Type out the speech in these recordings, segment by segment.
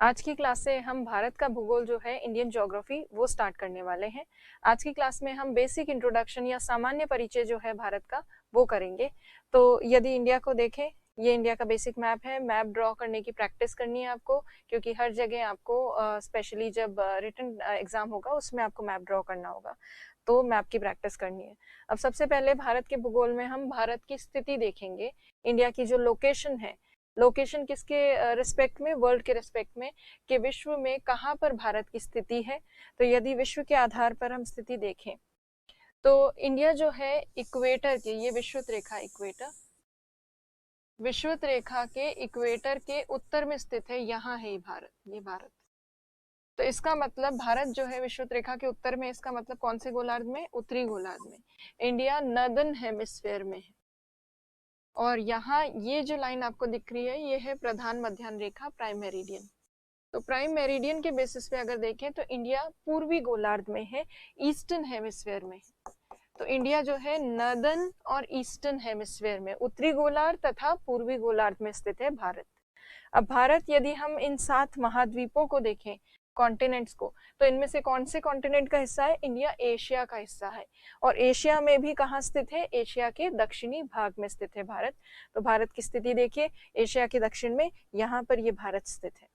आज की क्लास से हम भारत का भूगोल जो है इंडियन ज्योग्राफी वो स्टार्ट करने वाले हैं। आज की क्लास में हम बेसिक इंट्रोडक्शन या सामान्य परिचय जो है भारत का वो करेंगे। तो यदि इंडिया को देखें, ये इंडिया का बेसिक मैप है। मैप ड्रॉ करने की प्रैक्टिस करनी है आपको, क्योंकि हर जगह आपको स्पेशली जब रिटन एग्जाम होगा उसमें आपको मैप ड्रॉ करना होगा, तो मैप की प्रैक्टिस करनी है। अब सबसे पहले भारत के भूगोल में हम भारत की स्थिति देखेंगे। इंडिया की जो लोकेशन है, लोकेशन किसके रिस्पेक्ट में, वर्ल्ड के रिस्पेक्ट में, कि विश्व में कहाँ पर भारत की स्थिति है। तो यदि विश्व के आधार पर हम स्थिति देखें तो इंडिया जो है इक्वेटर के, ये विषुवत रेखा, इक्वेटर विषुवत रेखा के इक्वेटर के उत्तर में स्थित है। यहाँ है भारत, ये भारत। तो इसका मतलब भारत जो है विषुवत रेखा के उत्तर में, इसका मतलब कौन से गोलार्ध में? उत्तरी गोलार्ध में। इंडिया नॉर्दर्न हेमिस्फीयर में है। और यहाँ ये जो लाइन आपको दिख रही है, ये है प्रधान मध्याह्न रेखा, प्राइम मेरिडियन। तो प्राइम मेरिडियन के बेसिस पे अगर देखें तो इंडिया पूर्वी गोलार्ध में है, ईस्टर्न हेमिस्फीयर में है। तो इंडिया जो है नॉर्दर्न और ईस्टर्न हेमिस्फीयर में, उत्तरी गोलार्ध तथा पूर्वी गोलार्ध में स्थित है भारत। अब भारत, यदि हम इन 7 महाद्वीपों को देखें, कॉन्टिनेंट्स को, तो इनमें से कौन से कॉन्टिनेंट का हिस्सा है? इंडिया एशिया का हिस्सा है। और एशिया में भी कहाँ स्थित है? एशिया के दक्षिणी भाग में स्थित है भारत। तो भारत की स्थिति देखिए, एशिया के दक्षिण में यहाँ पर ये भारत स्थित है।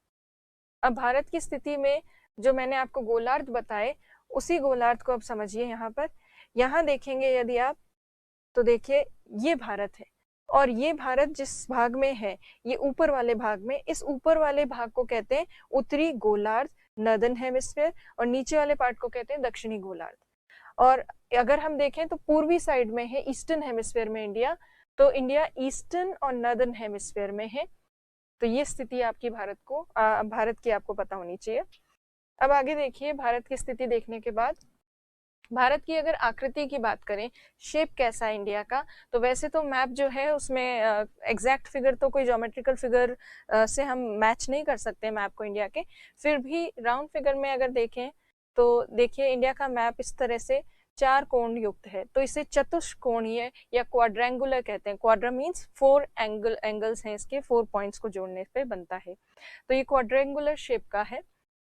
अब भारत की स्थिति में जो मैंने आपको गोलार्ध बताए, उसी गोलार्ध को अब समझिए। यहाँ देखेंगे यदि आप, तो देखिए ये भारत है। और ये भारत जिस भाग में है, ये ऊपर वाले भाग में, इस ऊपर वाले भाग को कहते हैं उत्तरी गोलार्ध, नॉर्दर्न हेमिस्फीयर, और नीचे वाले पार्ट को कहते हैं दक्षिणी गोलार्ध। और अगर हम देखें तो पूर्वी साइड में है, ईस्टर्न हेमिस्फीयर में इंडिया। तो इंडिया ईस्टर्न और नॉर्दर्न हेमिस्फीयर में है। तो ये स्थिति आपकी भारत की आपको पता होनी चाहिए। अब आगे देखिए, भारत की स्थिति देखने के बाद भारत की अगर आकृति की बात करें, शेप कैसा है इंडिया का, तो वैसे तो मैप जो है उसमें एग्जैक्ट फिगर तो कोई ज्योमेट्रिकल फिगर से हम मैच नहीं कर सकते मैप को इंडिया के। फिर भी राउंड फिगर में अगर देखें तो देखिए इंडिया का मैप इस तरह से 4 कोण युक्त है। तो इसे चतुष्कोणीय या क्वाड्रेंगुलर कहते हैं। क्वाड्रा मीन्स 4 एंगल्स हैं इसके, 4 पॉइंट्स को जोड़ने पे बनता है। तो ये क्वाड्रेंगुलर शेप का है।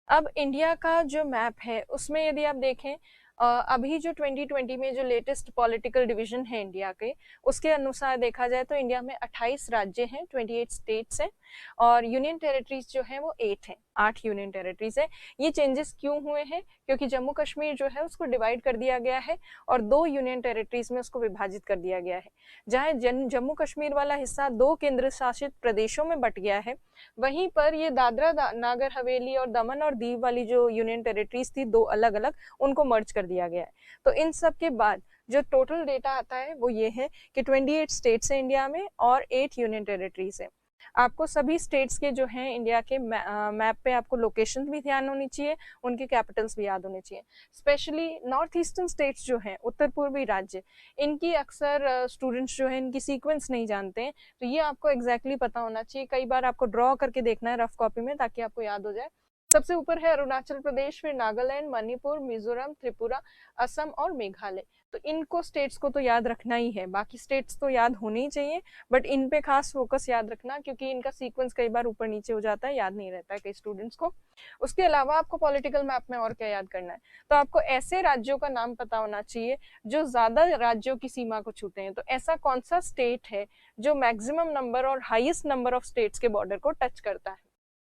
अब इंडिया का जो मैप है उसमें यदि आप देखें, अभी जो 2020 में जो लेटेस्ट पॉलिटिकल डिवीजन है इंडिया के, उसके अनुसार देखा जाए तो इंडिया में 28 राज्य हैं, 28 स्टेट्स हैं, और यूनियन टेरिटरीज जो है वो 8 हैं, 8 यूनियन टेरिटरीज है। ये चेंजेस क्यों हुए हैं? क्योंकि जम्मू कश्मीर जो है उसको डिवाइड कर दिया गया है और 2 यूनियन टेरिटरीज में उसको विभाजित कर दिया गया है। जहाँ जम्मू कश्मीर वाला हिस्सा 2 केंद्र शासित प्रदेशों में बट गया है, वहीं पर ये दादरा नागर हवेली और दमन और दीव वाली जो यूनियन टेरिटरीज थी, 2 अलग अलग, उनको मर्ज कर दिया गया है। तो इन सब के बाद जो टोटल डेटा आता है वो ये है कि 28 स्टेट्स हैं इंडिया में और 8 यूनियन टेरिटरीज हैं। आपको सभी स्टेट्स के जो हैं इंडिया के मैप पे आपको लोकेशन भी ध्यान होनी चाहिए, उनके कैपिटल्स भी याद होने चाहिए। स्पेशली नॉर्थ ईस्टर्न स्टेट्स जो हैं, उत्तर पूर्वी राज्य, इनकी अक्सर स्टूडेंट्स जो है इनकी सीक्वेंस नहीं जानते हैं। तो ये आपको एग्जैक्टली पता होना चाहिए। कई बार आपको ड्रॉ करके देखना है रफ कॉपी में, ताकि आपको याद हो जाए। सबसे ऊपर है अरुणाचल प्रदेश, फिर नागालैंड, मणिपुर, मिजोरम, त्रिपुरा, असम और मेघालय। तो इनको स्टेट्स को तो याद रखना ही है, बाकी स्टेट्स तो याद होनी ही चाहिए, बट इन पे खास फोकस याद रखना, क्योंकि इनका सीक्वेंस कई बार ऊपर नीचे हो जाता है, याद नहीं रहता है कई स्टूडेंट्स को। उसके अलावा आपको पॉलिटिकल मैप में और क्या याद करना है, तो आपको ऐसे राज्यों का नाम पता होना चाहिए जो ज्यादा राज्यों की सीमा को छूते हैं। तो ऐसा कौन सा स्टेट है जो मैक्सिमम नंबर और हाईएस्ट नंबर ऑफ स्टेट्स के बॉर्डर को टच करता है,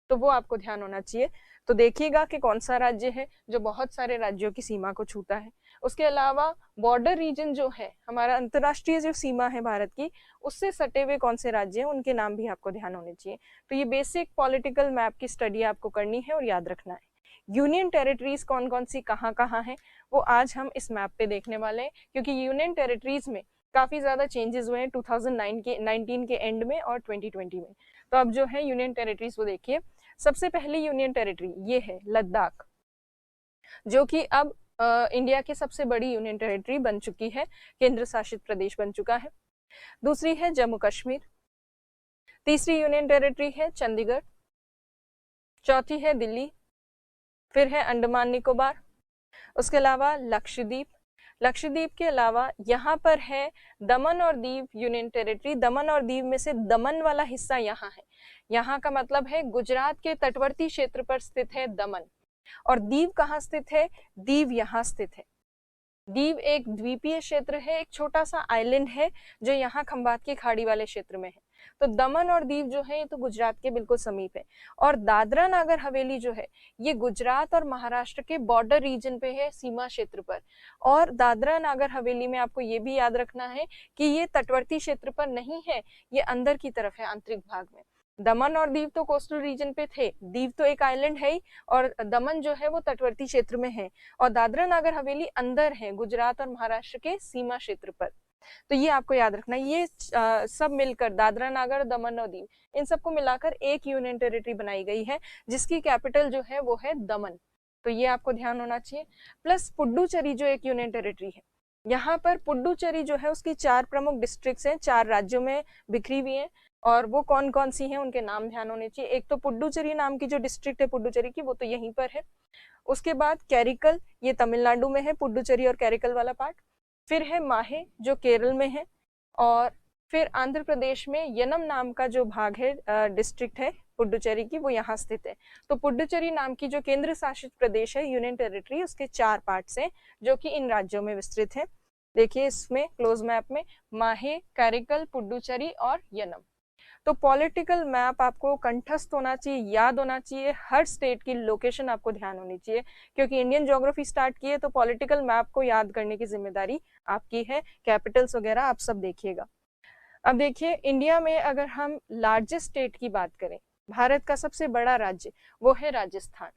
तो वो आपको ध्यान होना चाहिए। तो देखिएगा कि कौन सा राज्य है जो बहुत सारे राज्यों की सीमा को छूता है। उसके अलावा बॉर्डर रीजन जो है, हमारा अंतरराष्ट्रीय जो सीमा है भारत की, उससे सटे हुए कौन से राज्य हैं, उनके नाम भी आपको ध्यान होने चाहिए। तो ये बेसिक पॉलिटिकल मैप की स्टडी आपको करनी है और याद रखना है। यूनियन टेरिटरीज कौन कौन सी कहाँ कहाँ हैं, वो आज हम इस मैप पे देखने वाले हैं, क्योंकि यूनियन टेरिटरीज में काफी ज्यादा चेंजेस हुए हैं 2019 के एंड में और 2020 में। तो अब जो है यूनियन टेरिटरीज वो देखिए। सबसे पहली यूनियन टेरिटरी ये है लद्दाख, जो कि अब इंडिया की सबसे बड़ी यूनियन टेरिटरी बन चुकी है, केंद्र शासित प्रदेश बन चुका है। दूसरी है जम्मू कश्मीर। तीसरी यूनियन टेरिटरी है चंडीगढ़। चौथी है दिल्ली। फिर है अंडमान निकोबार। उसके अलावा लक्षद्वीप, लक्षद्वीप के अलावा यहाँ पर है दमन और दीव यूनियन टेरिटरी। दमन और दीव में से दमन वाला हिस्सा यहाँ है, यहाँ का मतलब है गुजरात के तटवर्ती क्षेत्र पर स्थित है दमन। और दीव कहाँ स्थित है? दीव यहाँ स्थित है। दीव एक द्वीपीय क्षेत्र है, एक छोटा सा आइलैंड है जो यहाँ खंबात की खाड़ी वाले क्षेत्र में है। तो दमन और दीव जो है ये तो गुजरात के बिल्कुल समीप है। और दादरा नागर हवेली जो है ये गुजरात और महाराष्ट्र के बॉर्डर रीजन पे है, सीमा क्षेत्र पर। और दादरा नागर हवेली में आपको ये भी याद रखना है कि ये तटवर्ती क्षेत्र पर नहीं है, ये अंदर की तरफ है, आंतरिक भाग में। दमन और दीव तो कोस्टल रीजन पे थे, दीव तो एक आइलैंड है ही, और दमन जो है वो तटवर्ती क्षेत्र में है, और दादरा नागर हवेली अंदर है, गुजरात और महाराष्ट्र के सीमा क्षेत्र पर। तो ये आपको याद रखना है। ये सब मिलकर दादरा नागर, दमन और दीव, इन सबको मिलाकर एक यूनियन टेरिटरी बनाई गई है जिसकी कैपिटल जो है वो है दमन। तो ये आपको ध्यान होना चाहिए। प्लस पुडुचेरी जो एक यूनियन टेरिटरी है, यहाँ पर पुडुचेरी जो है उसकी 4 प्रमुख डिस्ट्रिक्ट्स हैं, 4 राज्यों में बिखरी हुई हैं, और वो कौन कौन सी हैं उनके नाम ध्यान होने चाहिए। एक तो पुडुचेरी नाम की जो डिस्ट्रिक्ट है पुडुचेरी की, वो तो यहीं पर है। उसके बाद कैरिकल, ये तमिलनाडु में है, पुडुचेरी और कैरिकल वाला पार्ट। फिर है माहे जो केरल में है, और फिर आंध्र प्रदेश में यनम नाम का जो भाग है, डिस्ट्रिक्ट है पुडुचेरी की, वो यहाँ स्थित है। तो पुडुचेरी नाम की जो केंद्र शासित प्रदेश है, यूनियन टेरिटरी, उसके 4 पार्ट्स हैं जो कि इन राज्यों में विस्तृत है। देखिए इसमें क्लोज मैप में माहे, कैरिकल, पुडुचेरी और यनम। तो पॉलिटिकल मैप आपको कंठस्थ होना चाहिए, याद होना चाहिए, हर स्टेट की लोकेशन आपको ध्यान होनी चाहिए, क्योंकि इंडियन ज्योग्राफी स्टार्ट की है तो पॉलिटिकल मैप को याद करने की जिम्मेदारी आपकी है। कैपिटल्स वगैरह आप सब देखिएगा। अब देखिए इंडिया में अगर हम लार्जेस्ट स्टेट की बात करें, भारत का सबसे बड़ा राज्य वो है राजस्थान,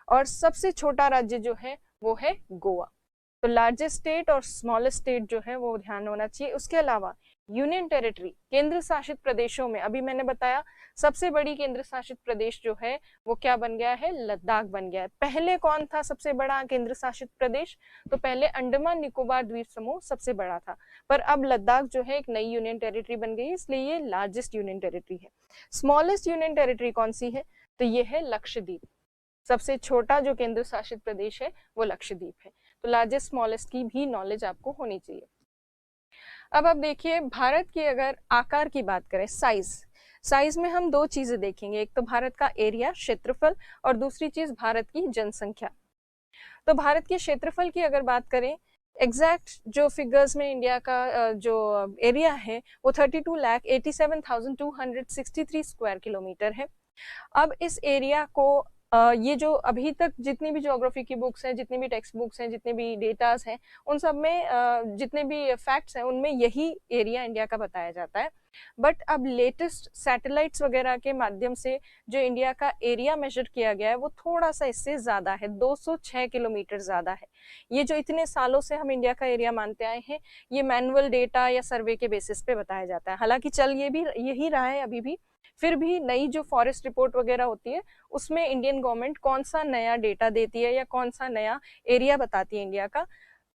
और सबसे छोटा राज्य जो है वो है गोवा। तो लार्जेस्ट स्टेट और स्मॉलेस्ट स्टेट जो है वो ध्यान होना चाहिए। उसके अलावा यूनियन टेरिटरी, केंद्र शासित प्रदेशों में अभी मैंने बताया सबसे बड़ी केंद्र शासित प्रदेश जो है वो क्या बन गया है? लद्दाख बन गया है। पहले कौन था सबसे बड़ा केंद्र शासित प्रदेश? तो पहले अंडमान निकोबार द्वीप समूह सबसे बड़ा था, पर अब लद्दाख जो है एक नई यूनियन टेरिटरी बन गई, इसलिए ये लार्जेस्ट यूनियन टेरिटरी है। स्मॉलेस्ट यूनियन टेरिटरी कौन सी है? तो ये है लक्षद्वीप। सबसे छोटा जो केंद्र शासित प्रदेश है वो लक्षद्वीप है। तो लार्जेस्ट स्मॉलेस्ट की भी नॉलेज आपको होनी चाहिए। अब आप देखिए भारत के अगर आकार की बात करें, साइज में हम 2 चीजें देखेंगे, एक तो भारत का एरिया, क्षेत्रफल, और दूसरी चीज भारत की जनसंख्या। तो भारत के क्षेत्रफल की अगर बात करें, एग्जैक्ट जो फिगर्स में इंडिया का जो एरिया है वो 32,87,263 स्क्वायर किलोमीटर है। अब इस एरिया को ये जो अभी तक जितनी भी ज्योग्राफी की बुक्स हैं, जितनी भी टेक्स्ट बुक्स हैं, जितने भी डेटास हैं, उन सब में जितने भी फैक्ट्स हैं उनमें यही एरिया इंडिया का बताया जाता है। बट अब लेटेस्ट सैटेलाइट्स वगैरह के माध्यम से जो इंडिया का एरिया मेजर किया गया है वो थोड़ा सा इससे ज़्यादा है, 206 किलोमीटर ज़्यादा है। ये जो इतने सालों से हम इंडिया का एरिया मानते आए हैं, ये मैनुअल डेटा या सर्वे के बेसिस पे बताया जाता है। हालांकि चल ये भी यही रहा है अभी भी, फिर भी नई जो फॉरेस्ट रिपोर्ट वगैरह होती है उसमें इंडियन गवर्नमेंट कौन सा नया डेटा देती है या कौन सा नया एरिया बताती है इंडिया का,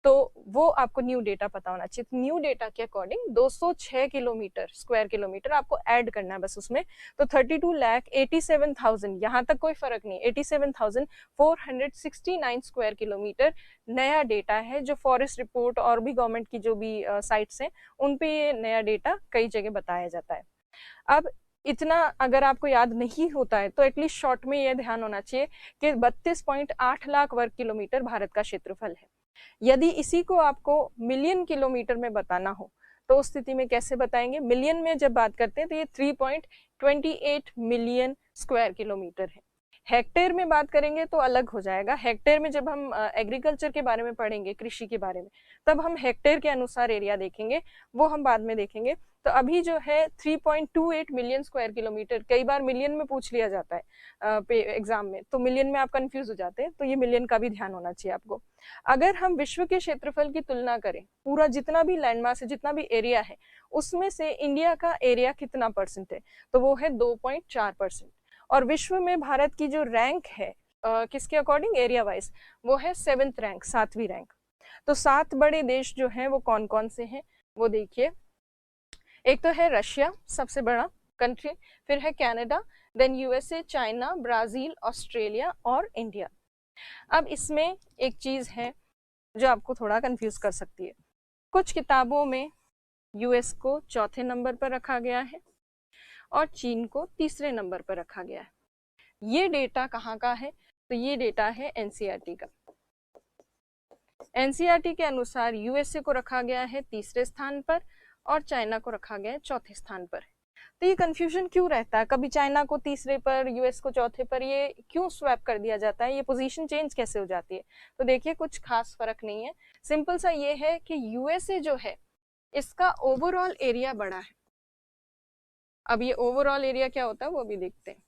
तो वो आपको न्यू डेटा पता होना चाहिए। न्यू डेटा के अकॉर्डिंग 206 किलोमीटर स्क्वायर किलोमीटर आपको ऐड करना है बस उसमें। तो 32,87,000, यहाँ तक कोई फर्क नहीं, 87,469 स्क्वायर किलोमीटर नया डेटा है जो फॉरेस्ट रिपोर्ट और भी गवर्नमेंट की जो भी साइट्स हैं उन पे ये नया डेटा कई जगह बताया जाता है। अब इतना अगर आपको याद नहीं होता है तो एटलीस्ट शॉर्ट में यह ध्यान होना चाहिए कि 32.8 लाख वर्ग किलोमीटर भारत का क्षेत्रफल है। यदि इसी को आपको मिलियन किलोमीटर में बताना हो तो उस स्थिति में कैसे बताएंगे? मिलियन में जब बात करते हैं तो ये 3.28 मिलियन स्क्वायर किलोमीटर है। हेक्टेयर में बात करेंगे तो अलग हो जाएगा। हेक्टेयर में जब हम एग्रीकल्चर के बारे में पढ़ेंगे, कृषि के बारे में, तब हम हेक्टेयर के अनुसार एरिया देखेंगे, वो हम बाद में देखेंगे। तो अभी जो है 3.28 मिलियन स्क्वायर किलोमीटर, कई बार मिलियन में पूछ लिया जाता है एग्जाम में, तो मिलियन में आप कंफ्यूज हो जाते हैं, तो ये मिलियन का भी ध्यान होना चाहिए आपको। अगर हम विश्व के क्षेत्रफल की तुलना करें, पूरा जितना भी लैंडमास है, जितना भी एरिया है, उसमें से इंडिया का एरिया कितना परसेंट है? तो वो है 2.4%। और विश्व में भारत की जो रैंक है किसके अकॉर्डिंग? एरिया वाइज, वो है 7th रैंक, 7वीं रैंक। तो 7 बड़े देश जो हैं वो कौन कौन से हैं वो देखिए। एक तो है रशिया, सबसे बड़ा कंट्री, फिर है Canada, then USA, China, Brazil, Australia और इंडिया। अब इसमें एक चीज है जो आपको थोड़ा कंफ्यूज कर सकती है। कुछ किताबों में यूएस को चौथे नंबर पर रखा गया है और चीन को तीसरे नंबर पर रखा गया है। ये डेटा कहाँ का है? तो ये डेटा है एनसीईआरटी का। एनसीईआरटी के अनुसार यूएसए को रखा गया है तीसरे स्थान पर और चाइना को रखा गया है चौथे स्थान पर। तो ये कंफ्यूजन क्यों रहता है, कभी चाइना को तीसरे पर यूएस को चौथे पर, ये क्यों स्वैप कर दिया जाता है, ये पोजीशन चेंज कैसे हो जाती है? तो देखिए कुछ खास फर्क नहीं है, सिंपल सा ये है कि यूएसए जो है इसका ओवरऑल एरिया बड़ा है। अब ये ओवरऑल एरिया क्या होता है वो भी देखते हैं।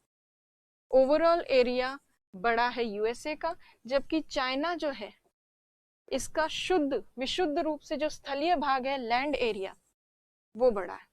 ओवरऑल एरिया बड़ा है यूएसए का, जबकि चाइना जो है इसका शुद्ध विशुद्ध रूप से जो स्थलीय भाग है, लैंड एरिया, वो बड़ा है।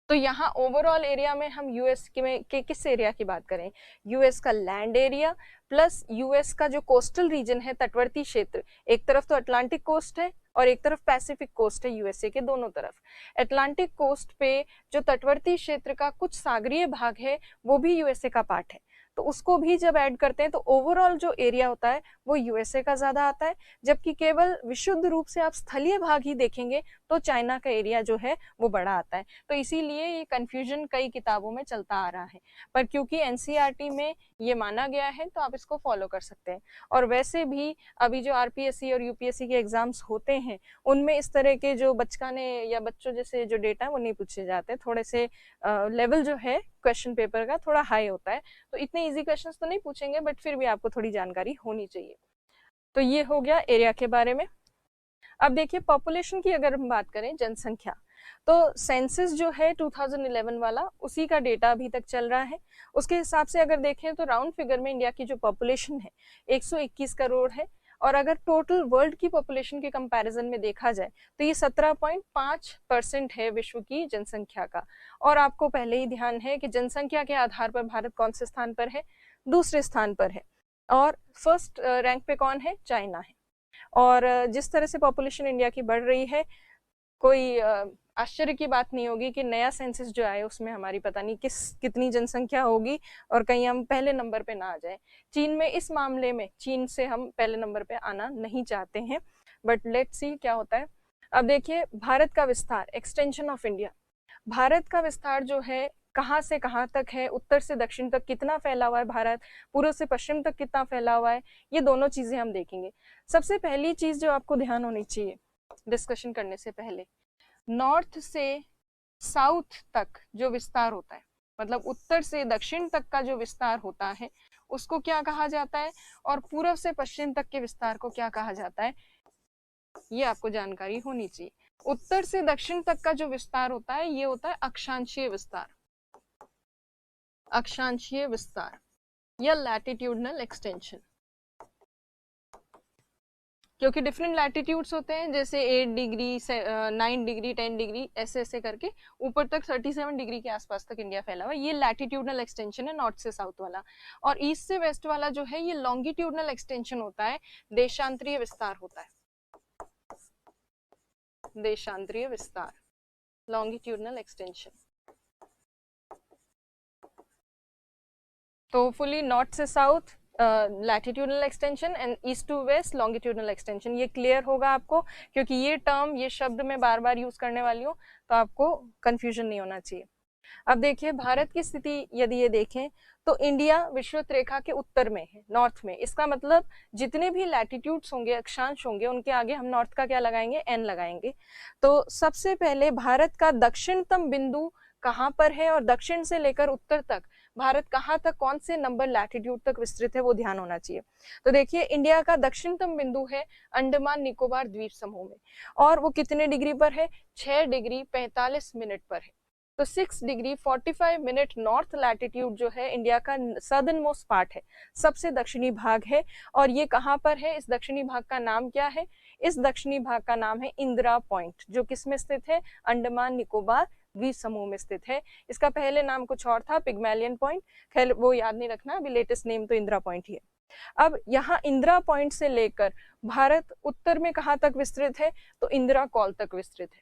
तो यहाँ ओवरऑल एरिया में हम यूएस के किस एरिया की बात करें? यूएस का लैंड एरिया प्लस यूएस का जो कोस्टल रीजन है, तटवर्ती क्षेत्र, एक तरफ तो अटलांटिक कोस्ट है और एक तरफ पैसिफिक कोस्ट है, यूएसए के दोनों तरफ। अटलांटिक कोस्ट पे जो तटवर्ती क्षेत्र का कुछ सागरीय भाग है वो भी यूएसए का पार्ट है, तो उसको भी जब ऐड करते हैं तो ओवरऑल जो एरिया होता है वो यूएसए का ज्यादा आता है, जबकि केवल विशुद्ध रूप से आप स्थलीय भाग ही देखेंगे तो चाइना का एरिया जो है वो बड़ा आता है। तो इसीलिए ये कंफ्यूजन कई किताबों में चलता आ रहा है, पर क्योंकि एनसीईआरटी में ये माना गया है तो आप इसको फॉलो कर सकते हैं। और वैसे भी अभी जो आरपीएससी और यूपीएससी के एग्जाम्स होते हैं उनमें इस तरह के जो बचकाने या बच्चों जैसे जो डेटा है वो नहीं पूछे जाते, थोड़े से लेवल जो है क्वेश्चन पेपर का थोड़ा हाई होता है, तो इतने इजी क्वेश्चंस तो नहीं पूछेंगे, बट फिर भी आपको थोड़ी जानकारी होनी चाहिए। तो ये हो गया एरिया के बारे में। अब देखिए पॉपुलेशन की अगर हम बात करें, जनसंख्या, तो सेंसस जो है 2011 वाला उसी का डेटा अभी तक चल रहा है। उसके हिसाब से अगर देखें तो राउंड फिगर में इंडिया की जो पॉपुलेशन है 121 करोड़ है, और अगर टोटल वर्ल्ड की पॉपुलेशन के कंपैरिजन में देखा जाए तो ये 17.5% है विश्व की जनसंख्या का। और आपको पहले ही ध्यान है कि जनसंख्या के आधार पर भारत कौन से स्थान पर है? दूसरे स्थान पर है, और फर्स्ट रैंक पे कौन है? चाइना है। और जिस तरह से पॉपुलेशन इंडिया की बढ़ रही है, कोई आश्चर्य की बात नहीं होगी कि नया सेंसस जो आए उसमें हमारी पता नहीं कितनी जनसंख्या होगी और कहीं हम पहले नंबर पे ना आ जाए। चीन में इस मामले में, चीन से हम पहले नंबर पे आना नहीं चाहते हैं, बट लेट्स सी क्या होता है। अब देखिए भारत का विस्तार, एक्सटेंशन ऑफ इंडिया, भारत का विस्तार जो है कहाँ से कहाँ तक है, उत्तर से दक्षिण तक कितना फैला हुआ है भारत, पूर्व से पश्चिम तक कितना फैला हुआ है, ये दोनों चीजें हम देखेंगे। सबसे पहली चीज जो आपको ध्यान होनी चाहिए डिस्कशन करने से पहले, नॉर्थ से साउथ तक जो विस्तार होता है, मतलब उत्तर से दक्षिण तक का जो विस्तार होता है उसको क्या कहा जाता है, और पूर्व से पश्चिम तक के विस्तार को क्या कहा जाता है, ये आपको जानकारी होनी चाहिए। उत्तर से दक्षिण तक का जो विस्तार होता है ये होता है अक्षांशीय विस्तार, अक्षांशीय विस्तार या लैटिट्यूडनल एक्सटेंशन, क्योंकि डिफरेंट लैटिट्यूड्स होते हैं, जैसे 8 डिग्री, 9 डिग्री, 10 डिग्री, ऐसे ऐसे करके ऊपर तक 37 डिग्री के आसपास तक इंडिया फैला हुआ है। ये लैटिट्यूडनल एक्सटेंशन है नॉर्थ से साउथ वाला। और ईस्ट से वेस्ट वाला जो है ये लॉन्गिट्यूडनल एक्सटेंशन होता है, देशांतरीय विस्तार होता है, देशांतरीय विस्तार, लॉन्गिट्यूडनल एक्सटेंशन। तो फुली नॉर्थ से south latitudinal extension and east to west longitudinal extension, ये क्लियर होगा आपको, क्योंकि ये टर्म, ये शब्द मैं बार बार यूज करने वाली हूँ तो आपको कंफ्यूजन नहीं होना चाहिए। अब देखिए भारत की स्थिति यदि ये देखें तो इंडिया विषुवत रेखा के उत्तर में है, नॉर्थ में। इसका मतलब जितने भी लैटिट्यूड्स होंगे, अक्षांश होंगे, उनके आगे हम नॉर्थ का क्या लगाएंगे? एन लगाएंगे। तो सबसे पहले भारत का दक्षिणतम बिंदु कहाँ पर है और दक्षिण से लेकर उत्तर तक भारत कहाँ तक, कौन से नंबर लैटिट्यूड तक विस्तृत है, वो ध्यान होना चाहिए। तो देखिए इंडिया का दक्षिणतम बिंदु है अंडमान निकोबार द्वीप समूह में, और वो कितने डिग्री पर है? 6 डिग्री 45 मिनट पर है। तो 6 डिग्री 45 मिनट नॉर्थ लैटिट्यूड जो है इंडिया का सदर्न मोस्ट पार्ट है, सबसे दक्षिणी भाग है। और ये कहाँ पर है? इस दक्षिणी भाग का नाम क्या है? इस दक्षिणी भाग का नाम है इंदिरा पॉइंट, जो किस में स्थित है? अंडमान निकोबार द्वीप समूह में स्थित है। इसका पहले नाम कुछ और था, पिग्मेलियन पॉइंट, खैर वो याद नहीं रखना, अभी लेटेस्ट नेम तो इंदिरा पॉइंट ही है। अब यहाँ इंदिरा पॉइंट से लेकर भारत उत्तर में कहाँ तक विस्तृत है? तो इंदिरा कॉल तक विस्तृत है।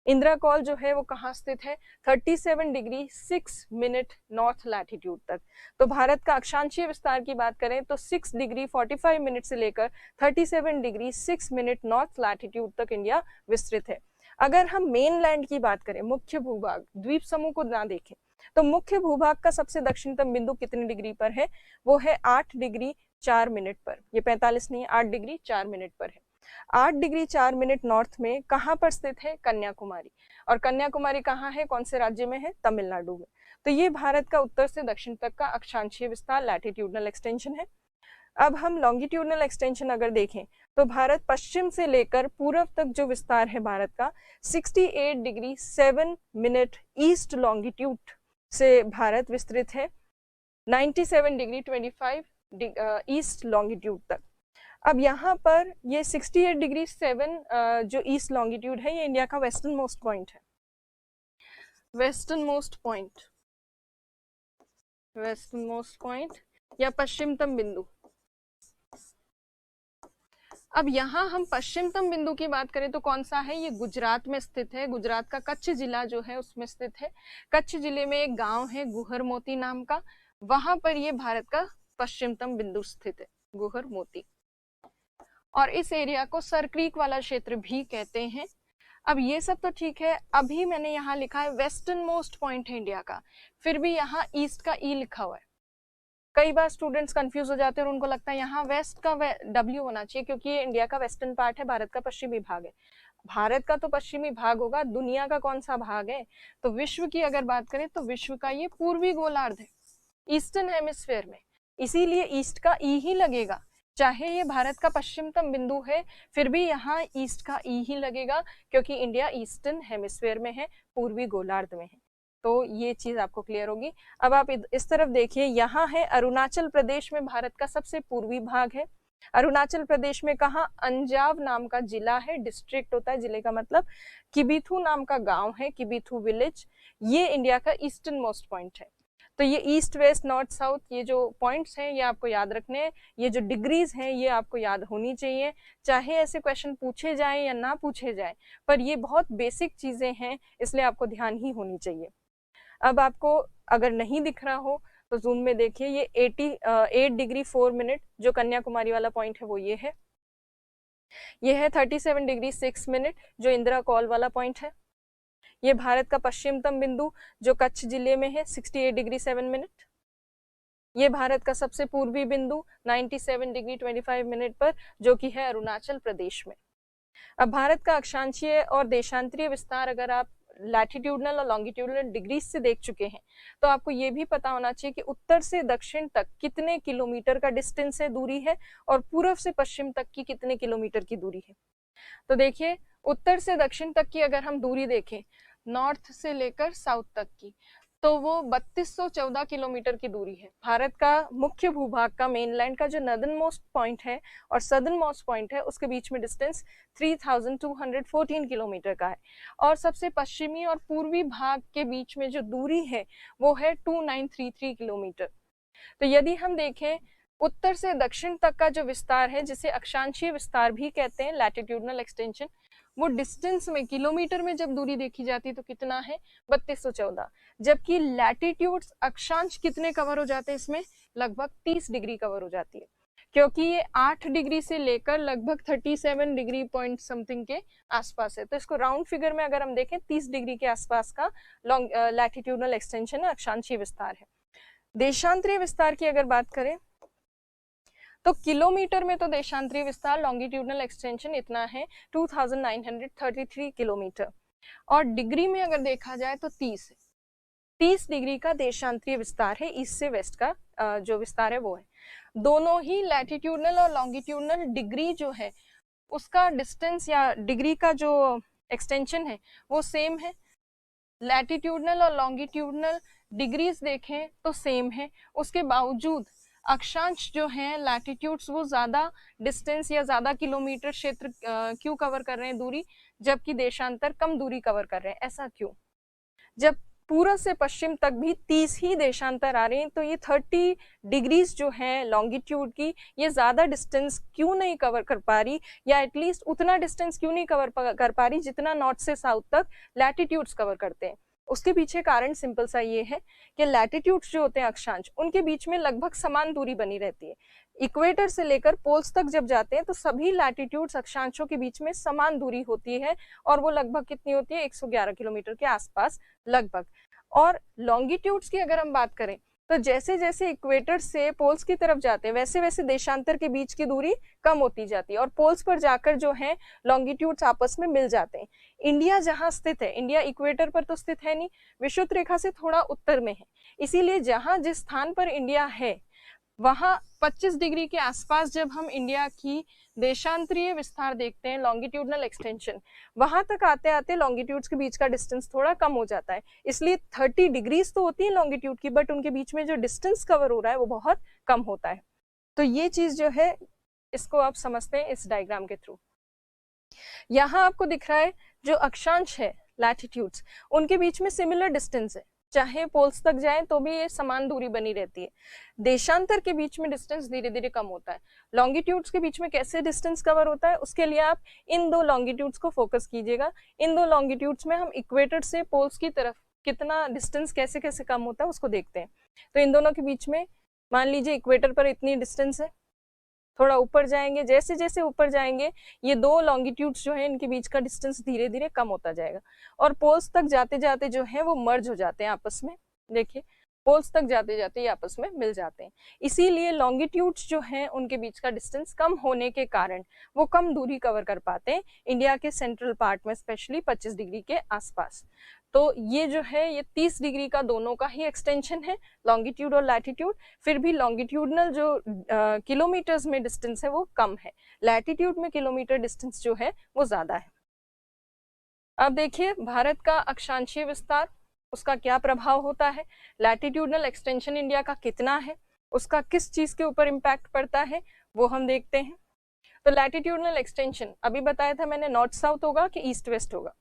इंदिरा कॉल जो है वो कहाँ स्थित है? 37 डिग्री 6 मिनट नॉर्थ लैटिट्यूड तक। तो भारत का अक्षांशीय विस्तार की बात करें तो 6 डिग्री 45 मिनट से लेकर 37 डिग्री 6 मिनट नॉर्थ लैटिट्यूड तक इंडिया विस्तृत है। अगर हम मेन लैंड की बात करें, मुख्य भूभाग, द्वीप समूह को ना देखें, तो मुख्य भूभाग का सबसे दक्षिणतम बिंदु कितने डिग्री पर है? वो है 8 डिग्री 4 मिनट पर। ये 45 नहीं है, 8 डिग्री 4 मिनट पर है। 8 डिग्री 4 मिनट नॉर्थ में कहाँ पर स्थित है? कन्याकुमारी। और कन्याकुमारी कहाँ है, कौन से राज्य में है? तमिलनाडु में। तो ये भारत का उत्तर से दक्षिण तक का अक्षांशीय विस्तार, लैटिट्यूडनल एक्सटेंशन है। अब हम लॉन्गिट्यूडनल एक्सटेंशन अगर देखें तो भारत पश्चिम से लेकर पूर्व तक जो विस्तार है भारत का, 68 डिग्री 7 मिनट ईस्ट लॉन्गिट्यूड से भारत विस्तृत है 97 डिग्री 25 ईस्ट लॉन्गिट्यूड तक। अब यहाँ पर ये 68 डिग्री 7 जो ईस्ट लॉन्गिट्यूड है, ये इंडिया का वेस्टर्न मोस्ट पॉइंट है। Western most point, western most point या पश्चिमतम बिंदु। अब यहाँ हम पश्चिमतम बिंदु की बात करें तो कौन सा है? ये गुजरात में स्थित है। गुजरात का कच्छ जिला जो है उसमें स्थित है। कच्छ जिले में एक गांव है गुहर मोती नाम का, वहां पर ये भारत का पश्चिमतम बिंदु स्थित है, गुहर मोती। और इस एरिया को सर क्रीक वाला क्षेत्र भी कहते हैं। अब ये सब तो ठीक है, अभी मैंने यहाँ लिखा है वेस्टर्न मोस्ट पॉइंट है इंडिया का, फिर भी यहाँ ईस्ट का ई लिखा हुआ है। कई बार स्टूडेंट्स कंफ्यूज हो जाते हैं और उनको लगता है यहाँ वेस्ट का डब्ल्यू होना चाहिए, क्योंकि ये इंडिया का वेस्टर्न पार्ट है, भारत का पश्चिमी भाग है। भारत का तो पश्चिमी भाग होगा, दुनिया का कौन सा भाग है? तो विश्व की अगर बात करें तो विश्व का ये पूर्वी गोलार्ध है, ईस्टर्न हेमिस्फीयर में, इसीलिए ईस्ट का ई ही लगेगा। चाहे ये भारत का पश्चिमतम बिंदु है, फिर भी यहाँ ईस्ट का ई ही लगेगा, क्योंकि इंडिया ईस्टर्न हेमिस्फीयर में है, पूर्वी गोलार्ध में है। तो ये चीज आपको क्लियर होगी। अब आप इस तरफ देखिए, यहाँ है अरुणाचल प्रदेश में भारत का सबसे पूर्वी भाग है। अरुणाचल प्रदेश में कहाँ? अंजाव नाम का जिला है, डिस्ट्रिक्ट होता है, जिले का मतलब। किबिथू नाम का गांव है, किबिथू विलेज। ये इंडिया का ईस्टर्न मोस्ट पॉइंट है। तो ये ईस्ट वेस्ट नॉर्थ साउथ, ये जो पॉइंट्स हैं ये आपको याद रखने हैं। ये जो डिग्रीज हैं ये आपको याद होनी चाहिए, चाहे ऐसे क्वेश्चन पूछे जाएं या ना पूछे जाएं, पर ये बहुत बेसिक चीजें हैं, इसलिए आपको ध्यान ही होनी चाहिए। अब आपको अगर नहीं दिख रहा हो तो जूम में देखिए, ये 8 डिग्री 4 मिनट जो कन्याकुमारी वाला पॉइंट है वो ये है। ये है 37 डिग्री 6 मिनट जो इंदिरा कॉल वाला पॉइंट है। ये भारत का पश्चिमतम बिंदु जो कच्छ जिले में है, 68 डिग्री 7 मिनट। ये भारत का सबसे पूर्वी बिंदु 97 डिग्री 25 मिनट पर, जो कि है अरुणाचल प्रदेश में। अब भारत का अक्षांशीय और देशांतरीय विस्तार अगर आप लैटिट्यूडनल और लॉन्गिट्यूडनल डिग्रीज से देख चुके हैं तो आपको ये भी पता होना चाहिए कि उत्तर से दक्षिण तक कितने किलोमीटर का डिस्टेंस है, दूरी है, और पूर्व से पश्चिम तक की कितने किलोमीटर की दूरी है। तो देखिए, उत्तर से दक्षिण तक की अगर हम दूरी देखें, नॉर्थ से लेकर साउथ तक की, तो वो 3214 किलोमीटर की दूरी है। भारत का मुख्य भूभाग का, मेनलैंड का जो नॉर्दर्न मोस्ट पॉइंट है और सदर्न मोस्ट पॉइंट है, उसके बीच में डिस्टेंस 3214 किलोमीटर का है। और सबसे पश्चिमी और पूर्वी भाग के बीच में जो दूरी है वो है 2933 किलोमीटर। तो यदि हम देखें उत्तर से दक्षिण तक का जो विस्तार है, जिसे अक्षांशीय विस्तार भी कहते हैं, लैटिट्यूडनल एक्सटेंशन, वो डिस्टेंस में, किलोमीटर में जब दूरी देखी जाती है तो कितना है? 3214। जबकि लैटिट्यूड्स, अक्षांश कितने कवर हो जाते हैं इसमें? लगभग 30 डिग्री कवर हो जाती है, क्योंकि ये 8 डिग्री से लेकर लगभग 37 डिग्री पॉइंट समथिंग के आसपास है। तो इसको राउंड फिगर में अगर हम देखें, 30 डिग्री के आसपास का लैटिट्यूडनल एक्सटेंशन है, अक्षांशीय विस्तार है। देशांतरीय विस्तार की अगर बात करें तो किलोमीटर में तो देशांतरीय विस्तार, लॉन्गिट्यूडनल एक्सटेंशन इतना है 2933 किलोमीटर, और डिग्री में अगर देखा जाए तो 30 डिग्री का देशांतरीय विस्तार है, ईस्ट से वेस्ट का जो विस्तार है वो है। दोनों ही लैटिट्यूडनल और लॉन्गिट्यूडनल डिग्री जो है उसका डिस्टेंस या डिग्री का जो एक्सटेंशन है वो सेम है। लैटिट्यूडनल और लॉन्गिट्यूडनल डिग्रीज देखें तो सेम है, उसके बावजूद अक्षांश जो है, लैटिट्यूड्स, वो ज्यादा डिस्टेंस या ज्यादा किलोमीटर क्षेत्र क्यों कवर कर रहे हैं दूरी, जबकि देशांतर कम दूरी कवर कर रहे हैं। ऐसा क्यों? जब पूर्व से पश्चिम तक भी 30 ही देशांतर आ रहे हैं। तो ये 30 डिग्रीज जो है लॉन्गिट्यूड की, ये ज्यादा डिस्टेंस क्यों नहीं कवर कर पा रही, या एटलीस्ट उतना डिस्टेंस क्यों नहीं कवर कर पा रही जितना नॉर्थ से साउथ तक लैटिट्यूड्स कवर करते हैं। उसके पीछे कारण सिंपल सा ये है कि लैटिट्यूड्स जो होते हैं अक्षांश, उनके बीच में लगभग समान दूरी बनी रहती है। इक्वेटर से लेकर पोल्स तक जब जाते हैं तो सभी लैटिट्यूड्स अक्षांशों के बीच में समान दूरी होती है, और वो लगभग कितनी होती है, 111 किलोमीटर के आसपास लगभग। और लॉन्गिट्यूड्स की अगर हम बात करें तो जैसे जैसे इक्वेटर से पोल्स की तरफ जाते हैं वैसे वैसे देशांतर के बीच की दूरी कम होती जाती है, और पोल्स पर जाकर जो है लॉन्गिट्यूड्स आपस में मिल जाते हैं। इंडिया जहां स्थित है, इंडिया इक्वेटर पर तो स्थित है नहीं, विषुवत रेखा से थोड़ा उत्तर में है, इसीलिए जहां जिस स्थान पर इंडिया है वहां 25 डिग्री के आसपास जब हम इंडिया की देशांतरीय विस्तार देखते हैं, लॉन्गिट्यूडनल एक्सटेंशन, वहां तक आते आते लॉन्गिट्यूड्स के बीच का डिस्टेंस थोड़ा कम हो जाता है। इसलिए 30 डिग्रीज तो होती है लॉन्गिट्यूड की, बट उनके बीच में जो डिस्टेंस कवर हो रहा है वो बहुत कम होता है। तो ये चीज जो है इसको आप समझते हैं इस डायग्राम के थ्रू। यहाँ आपको दिख रहा है जो अक्षांश है लैटिट्यूड्स, उनके बीच में सिमिलर डिस्टेंस है, चाहे पोल्स तक जाए तो भी ये समान दूरी बनी रहती है। देशांतर के बीच में डिस्टेंस धीरे धीरे कम होता है। लॉन्गिट्यूड्स के बीच में कैसे डिस्टेंस कवर होता है, उसके लिए आप इन दो लॉन्गिट्यूड्स को फोकस कीजिएगा। इन दो लॉन्गिट्यूड्स में हम इक्वेटर से पोल्स की तरफ कितना डिस्टेंस कैसे कैसे कम होता है उसको देखते हैं। तो इन दोनों के बीच में मान लीजिए इक्वेटर पर इतनी डिस्टेंस है, थोड़ा ऊपर जाएंगे, जैसे जैसे ऊपर जाएंगे ये दो लॉन्गिट्यूड्स जो है इनके बीच का डिस्टेंस धीरे धीरे कम होता जाएगा, और पोल्स तक जाते जाते जो है वो मर्ज हो जाते हैं आपस में। देखिए पोल्स तक जाते जाते ये आपस में मिल जाते हैं। इसीलिए लॉन्गिट्यूड्स जो हैं उनके बीच का डिस्टेंस कम होने के कारण वो कम दूरी कवर कर पाते हैं इंडिया के सेंट्रल पार्ट में, स्पेशली 25 डिग्री के आसपास। तो ये जो है ये 30 डिग्री का दोनों का ही एक्सटेंशन है, लॉन्गिट्यूड और लैटिट्यूड। फिर भी लॉन्गिट्यूडनल जो किलोमीटर्स में डिस्टेंस है वो कम है, लैटिट्यूड में किलोमीटर डिस्टेंस जो है वो ज्यादा है। अब देखिए भारत का अक्षांशीय विस्तार, उसका क्या प्रभाव होता है, लैटिट्यूडनल एक्सटेंशन इंडिया का कितना है, उसका किस चीज के ऊपर इम्पैक्ट पड़ता है वो हम देखते हैं। तो लैटिट्यूडनल एक्सटेंशन अभी बताया था मैंने, नॉर्थ साउथ होगा कि ईस्ट वेस्ट होगा,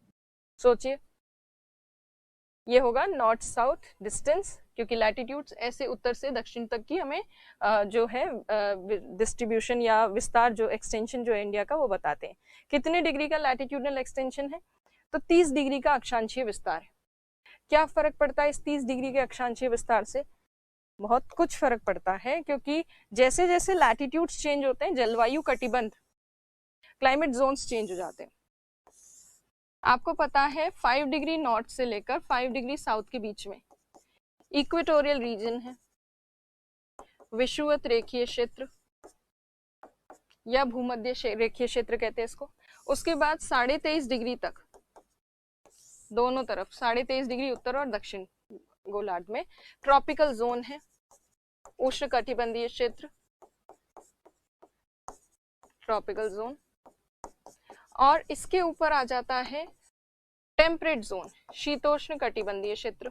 सोचिए। ये होगा नॉर्थ साउथ डिस्टेंस, क्योंकि लैटिट्यूड्स ऐसे उत्तर से दक्षिण तक की हमें जो है डिस्ट्रीब्यूशन या विस्तार जो एक्सटेंशन जो है इंडिया का वो बताते हैं। कितने डिग्री का लैटिट्यूडनल एक्सटेंशन है, तो 30 डिग्री का अक्षांशीय विस्तार है। क्या फर्क पड़ता है इस 30 डिग्री के अक्षांशीय विस्तार से, बहुत कुछ फर्क पड़ता है, क्योंकि जैसे जैसे लैटिट्यूड्स चेंज होते हैं जलवायु कटिबंध क्लाइमेट जोन्स चेंज हो जाते हैं। आपको पता है 5 डिग्री नॉर्थ से लेकर 5 डिग्री साउथ के बीच में इक्वेटोरियल रीजन है, विषुवत रेखीय क्षेत्र या भूमध्य रेखीय क्षेत्र कहते हैं इसको। उसके बाद 23.5 डिग्री तक दोनों तरफ 23.5 डिग्री उत्तर और दक्षिण गोलार्ध में ट्रॉपिकल जोन है, उष्ण कटिबंधीय क्षेत्र, ट्रॉपिकल जोन। और इसके ऊपर आ जाता है टेम्परेट जोन, शीतोष्ण कटिबंधीय क्षेत्र।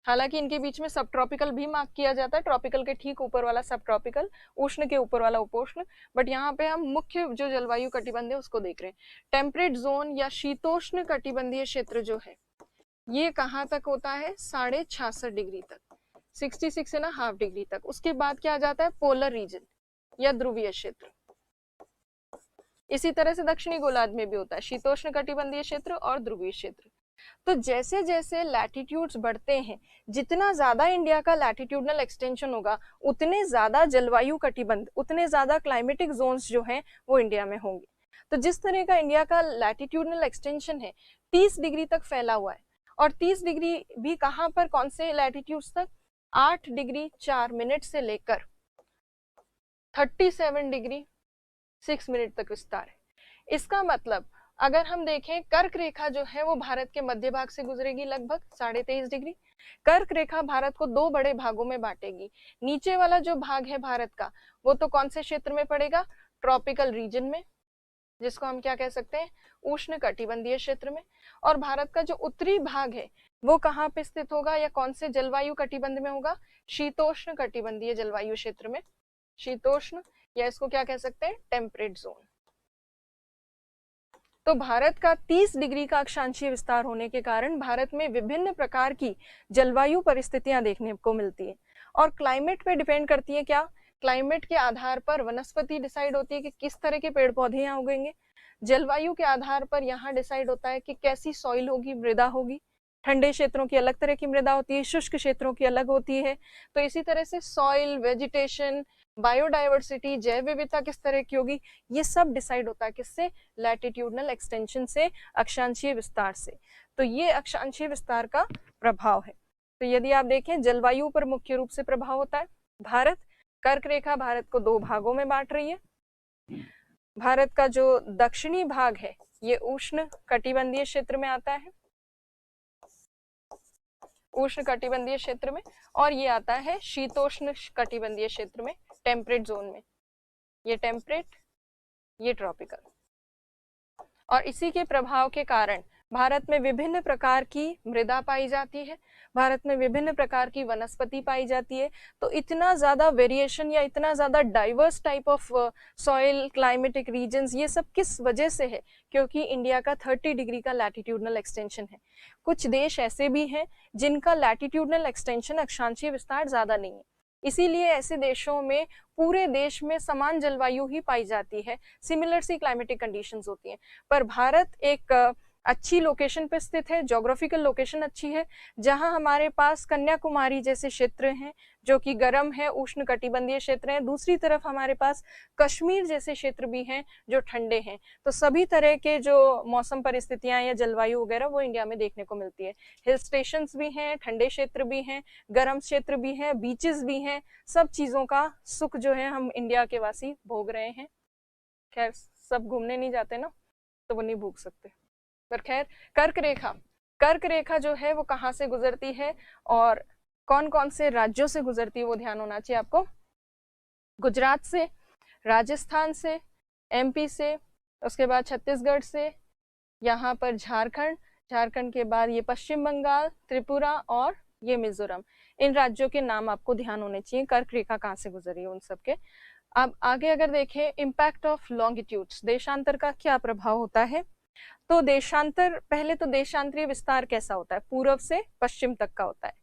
हालांकि इनके बीच में सब ट्रॉपिकल भी मार्क किया जाता है, ट्रॉपिकल के ठीक ऊपर वाला सब ट्रॉपिकल, उष्ण के ऊपर वाला उपोष्ण, बट यहाँ पे हम मुख्य जो जलवायु कटिबंध है उसको देख रहे हैं। टेम्परेट जोन या शीतोष्ण कटिबंधीय क्षेत्र जो है ये कहाँ तक होता है, 66.5 डिग्री तक, 66.5 डिग्री तक। उसके बाद क्या आ जाता है, पोलर रीजन या ध्रुवीय क्षेत्र। इसी तरह से दक्षिणी गोलार्ध में भी होता है शीतोष्ण कटिबंधीय क्षेत्र और ध्रुवीय क्षेत्र। तो जैसे जैसे लैटिट्यूड्स बढ़ते हैं, जितना ज्यादा इंडिया का लैटिट्यूडनल एक्सटेंशन होगा उतने ज्यादा जलवायु कटिबंध, उतने ज्यादा क्लाइमेटिक जोन्स जो हैं वो इंडिया में होंगे। तो जिस तरह का इंडिया का लैटिट्यूडनल एक्सटेंशन है 30 डिग्री तक फैला हुआ है, और 30 डिग्री भी कहाँ पर, कौन से लैटिट्यूड्स तक, 8 डिग्री 4 मिनट से लेकर 37 डिग्री 6 मिनट तक विस्तार है। इसका मतलब अगर हम देखें कर्क रेखा जो है वो भारत के मध्य भाग से गुजरेगी लगभग 23.5 डिग्री। कर्क रेखा भारत को दो बड़े भागों में बांटेगी। नीचे वाला जो भाग है भारत का वो तो कौन से क्षेत्र में पड़ेगा, ट्रॉपिकल रीजन में, जिसको हम क्या कह सकते हैं, उष्ण कटिबंधीय क्षेत्र में। और भारत का जो उत्तरी भाग है वो कहाँ पे स्थित होगा या कौन से जलवायु कटिबंध में होगा, शीतोष्ण कटिबंधीय जलवायु क्षेत्र में, शीतोष्ण, या इसको क्या कह सकते हैं, टेम्परेट जोन। तो भारत का 30 डिग्री का अक्षांशीय विस्तार होने के कारण भारत में विभिन्न प्रकार की जलवायु परिस्थितियां देखने को मिलती है और क्लाइमेट पे डिपेंड करती है। क्या क्लाइमेट के आधार पर वनस्पति डिसाइड होती है कि किस तरह के पेड़ पौधे यहाँ उगेंगे, जलवायु के आधार पर यहाँ डिसाइड होता है कि कैसी सॉइल होगी, मृदा होगी। ठंडे क्षेत्रों की अलग तरह की मृदा होती है, शुष्क क्षेत्रों की अलग होती है। तो इसी तरह से सॉइल, वेजिटेशन, बायोडाइवर्सिटी, जैव विविधता किस तरह की होगी, ये सब डिसाइड होता है किससे, लैटिट्यूडनल एक्सटेंशन से, अक्षांशीय विस्तार से। तो ये अक्षांशीय विस्तार का प्रभाव है। तो यदि आप देखें जलवायु पर मुख्य रूप से प्रभाव होता है। भारत कर्क रेखा भारत को 2 भागों में बांट रही है। भारत का जो दक्षिणी भाग है ये उष्ण कटिबंधीय क्षेत्र में आता है, उष्ण कटिबंधीय क्षेत्र में, और ये आता है शीतोष्ण कटिबंधीय क्षेत्र में, टेम्परेट जोन में। ये टेम्परेट, ये ट्रॉपिकल। और इसी के प्रभाव के कारण भारत में विभिन्न प्रकार की मृदा पाई जाती है, भारत में विभिन्न प्रकार की वनस्पति पाई जाती है। तो इतना ज्यादा वेरिएशन या इतना ज्यादा diverse type of soil, climatic regions, ये सब किस वजह से है, क्योंकि इंडिया का 30 डिग्री का लैटिट्यूडनल एक्सटेंशन है। कुछ देश ऐसे भी हैं जिनका लैटिट्यूडनल एक्सटेंशन, अक्षांशीय विस्तार ज्यादा नहीं है, इसीलिए ऐसे देशों में पूरे देश में समान जलवायु ही पाई जाती है, सिमिलर सी क्लाइमेटिक कंडीशंस होती हैं। पर भारत एक अच्छी लोकेशन पे स्थित है, ज्योग्राफिकल लोकेशन अच्छी है, जहां हमारे पास कन्याकुमारी जैसे क्षेत्र हैं जो कि गर्म है, उष्ण कटिबंधीय क्षेत्र हैं। दूसरी तरफ हमारे पास कश्मीर जैसे क्षेत्र भी हैं जो ठंडे हैं। तो सभी तरह के जो मौसम परिस्थितियां या जलवायु वगैरह वो इंडिया में देखने को मिलती है। हिल स्टेशंस भी हैं, ठंडे क्षेत्र भी हैं, गर्म क्षेत्र भी हैं, बीचेस भी हैं। सब चीजों का सुख जो है हम इंडिया के वासी भोग रहे हैं। खैर सब घूमने नहीं जाते ना, तो वो नहीं भोग सकते। पर खैर कर्क रेखा जो है वो कहाँ से गुजरती है और कौन कौन से राज्यों से गुजरती है वो ध्यान होना चाहिए आपको। गुजरात से, राजस्थान से, एमपी से, उसके बाद छत्तीसगढ़ से, यहाँ पर झारखंड के बाद ये पश्चिम बंगाल, त्रिपुरा और ये मिजोरम। इन राज्यों के नाम आपको ध्यान होने चाहिए, कर्क रेखा कहाँ से गुजरी है उन सबके। अब आगे अगर देखें इम्पैक्ट ऑफ लॉन्गिट्यूड्स, देशांतर का क्या प्रभाव होता है। तो देशांतर, पहले तो देशांतरीय विस्तार कैसा होता है, पूर्व से पश्चिम तक का होता है।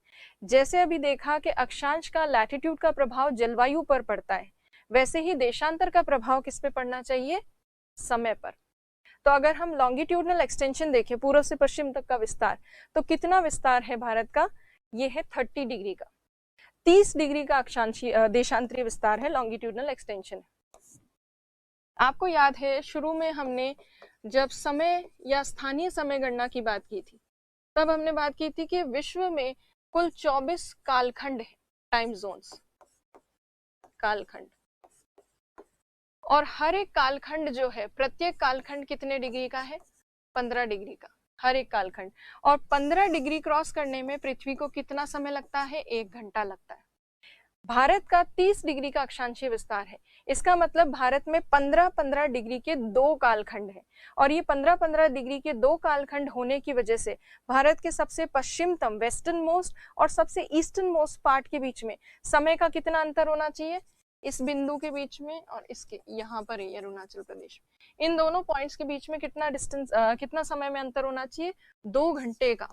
जैसे अभी देखा कि अक्षांश का, लैटिट्यूड का प्रभाव जलवायु पर पड़ता है, वैसे ही देशांतर का प्रभाव किस पे पड़ना चाहिए, समय पर। तो अगर हम लॉन्गिट्यूडनल एक्सटेंशन देखें, पूर्व से पश्चिम तक का विस्तार, तो कितना विस्तार है भारत का, ये है 30 डिग्री का। 30 डिग्री का अक्षांशीय देशांतरीय विस्तार है, लॉन्गिट्यूडनल एक्सटेंशन। आपको याद है शुरू में हमने जब समय या स्थानीय समय गणना की बात की थी, तब हमने बात की थी कि विश्व में कुल 24 कालखंड है, टाइम जोन्स, कालखंड। और हर एक कालखंड जो है, प्रत्येक कालखंड कितने डिग्री का है, 15 डिग्री का, हर एक कालखंड। और 15 डिग्री क्रॉस करने में पृथ्वी को कितना समय लगता है, 1 घंटा लगता है। भारत का 30 डिग्री का अक्षांशीय विस्तार है, इसका मतलब भारत में 15-15 डिग्री के 2 कालखंड हैं। और ये 15-15 डिग्री के 2 कालखंड होने की वजह से भारत के सबसे पश्चिमतम, वेस्टर्न मोस्ट और सबसे ईस्टर्न मोस्ट पार्ट के बीच में समय का कितना अंतर होना चाहिए, इस बिंदु के बीच में और इसके यहाँ पर है अरुणाचल प्रदेश, इन दोनों पॉइंट्स के बीच में कितना डिस्टेंस, कितना समय में अंतर होना चाहिए, 2 घंटे का